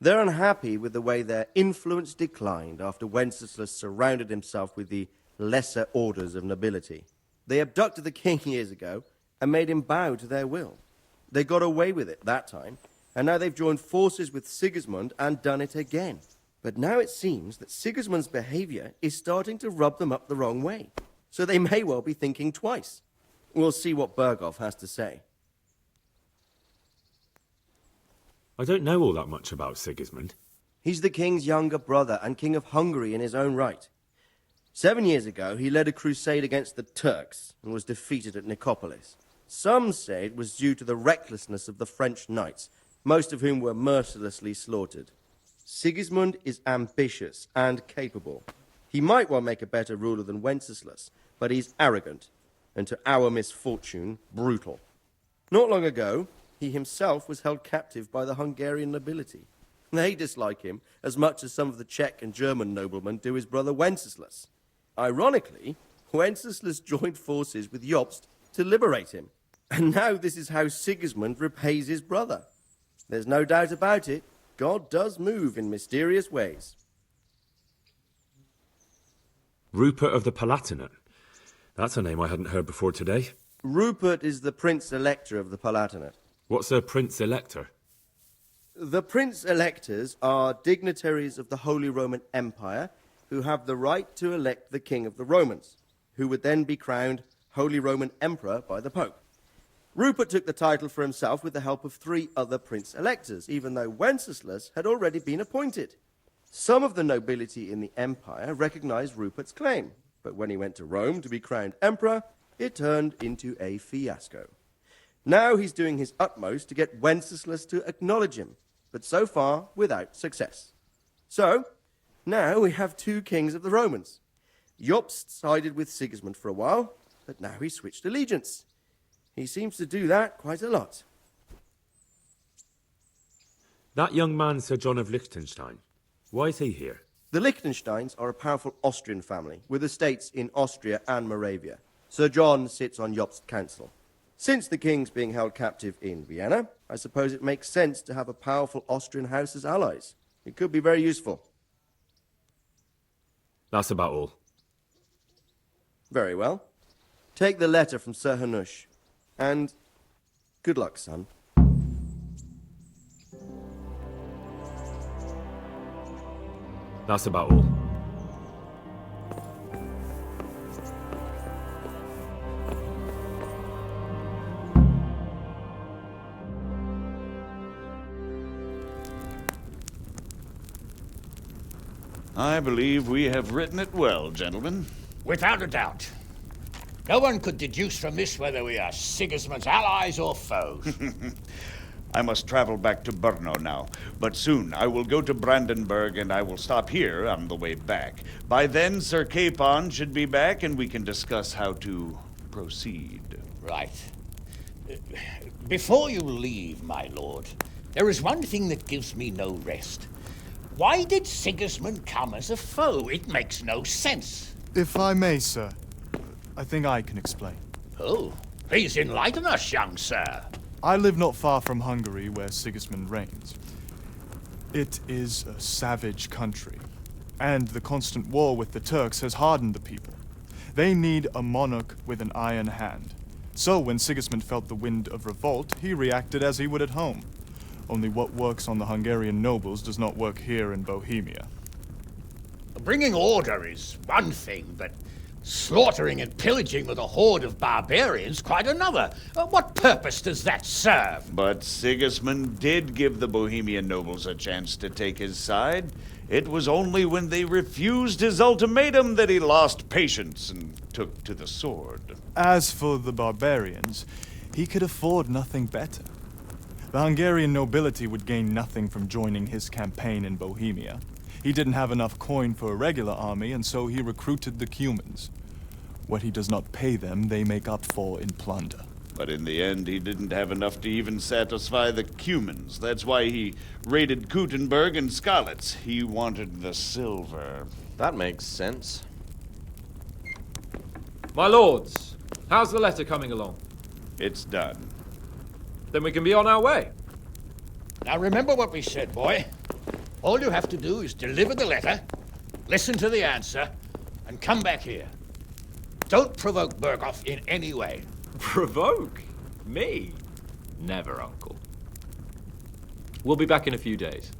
S9: They're unhappy with the way their influence declined after Wenceslas surrounded himself with the lesser orders of nobility. They abducted the king years ago and made him bow to their will. They got away with it that time, and now they've joined forces with Sigismund and done it again. But now it seems that Sigismund's behavior is starting to rub them up the wrong way, so they may well be thinking twice. We'll see what Berghoff has to say.
S14: I don't know all that much about Sigismund.
S9: He's the king's younger brother and king of Hungary in his own right. 7 years ago, he led a crusade against the Turks and was defeated at Nicopolis. Some say it was due to the recklessness of the French knights, most of whom were mercilessly slaughtered. Sigismund is ambitious and capable. He might well make a better ruler than Wenceslas, but he's arrogant, and to our misfortune, brutal. Not long ago, he himself was held captive by the Hungarian nobility. They dislike him as much as some of the Czech and German noblemen do his brother Wenceslas. Ironically, Wenceslas joined forces with Jobst to liberate him. And now this is how Sigismund repays his brother. There's no doubt about it. God does move in mysterious ways.
S14: Rupert of the Palatinate. That's a name I hadn't heard before today.
S9: Rupert is the Prince-Elector of the Palatinate.
S14: What's a Prince-Elector?
S9: The Prince-Electors are dignitaries of the Holy Roman Empire who have the right to elect the King of the Romans, who would then be crowned Holy Roman Emperor by the Pope. Rupert took the title for himself with the help of 3 other Prince-Electors, even though Wenceslas had already been appointed. Some of the nobility in the empire recognized Rupert's claim, but when he went to Rome to be crowned emperor, it turned into a fiasco. Now he's doing his utmost to get Wenceslas to acknowledge him, but so far without success. So, now we have 2 kings of the Romans. Jobst sided with Sigismund for a while, but now he's switched allegiance. He seems to do that quite a lot.
S14: That young man, Sir John of Liechtenstein. Why is he here?
S9: The Liechtensteins are a powerful Austrian family with estates in Austria and Moravia. Sir John sits on Jobst's council. Since the king's being held captive in Vienna, I suppose it makes sense to have a powerful Austrian house as allies. It could be very useful.
S14: That's about all.
S9: Very well. Take the letter from Sir Hanush. And good luck, son.
S14: That's about all.
S4: I believe we have written it well, gentlemen.
S16: Without a doubt. No one could deduce from this whether we are Sigismund's allies or foes.
S4: I must travel back to Brno now, but soon I will go to Brandenburg and I will stop here on the way back. By then, Sir Capon should be back and we can discuss how to proceed.
S16: Right. Before you leave, my lord, there is one thing that gives me no rest. Why did Sigismund come as a foe? It makes no sense.
S8: If I may, sir, I think I can explain.
S16: Oh, please enlighten us, young sir.
S8: I live not far from Hungary, where Sigismund reigns. It is a savage country, and the constant war with the Turks has hardened the people. They need a monarch with an iron hand. So when Sigismund felt the wind of revolt, he reacted as he would at home. Only what works on the Hungarian nobles does not work here in Bohemia.
S16: Bringing order is one thing, but slaughtering and pillaging with a horde of barbarians quite another. What purpose does that serve?
S4: But Sigismund did give the Bohemian nobles a chance to take his side. It was only when they refused his ultimatum that he lost patience and took to the sword.
S8: As for the barbarians, he could afford nothing better. The Hungarian nobility would gain nothing from joining his campaign in Bohemia. He didn't have enough coin for a regular army, and so he recruited the Cumans. What he does not pay them, they make up for in plunder.
S4: But in the end, he didn't have enough to even satisfy the Cumans. That's why he raided Kuttenberg and Skalitz. He wanted the silver.
S11: That makes sense.
S20: My lords, how's the letter coming along?
S4: It's done.
S20: Then we can be on our way.
S16: Now remember what we said, boy. All you have to do is deliver the letter, listen to the answer, and come back here. Don't provoke Berghoff in any way.
S20: Provoke? Me? Never, Uncle. We'll be back in a few days.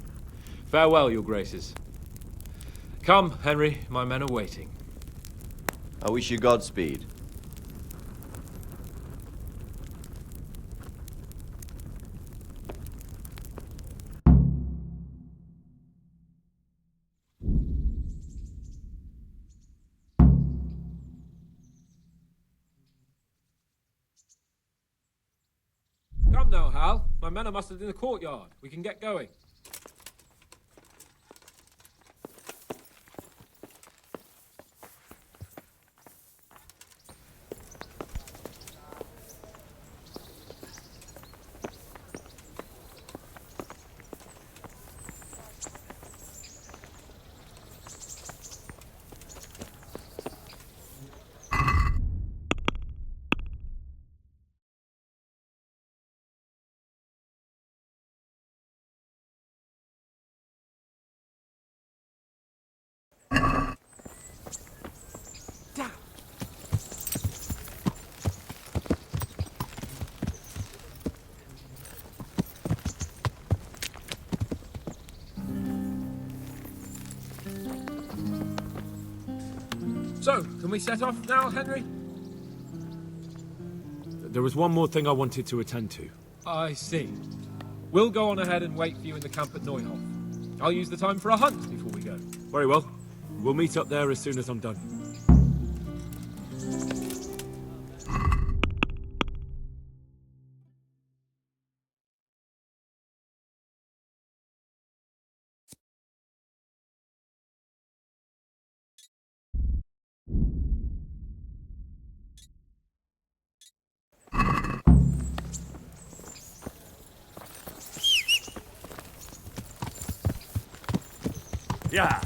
S20: Farewell, your graces. Come, Henry, my men are waiting.
S11: I wish you Godspeed.
S20: Come now, Hal. My men are mustered in the courtyard. We can get going. So, can we set off now, Henry?
S14: There was one more thing I wanted to attend to.
S20: I see. We'll go on ahead and wait for you in the camp at Neuhof. I'll use the time for a hunt before we go.
S14: Very well. We'll meet up there as soon as I'm done.
S5: Yeah.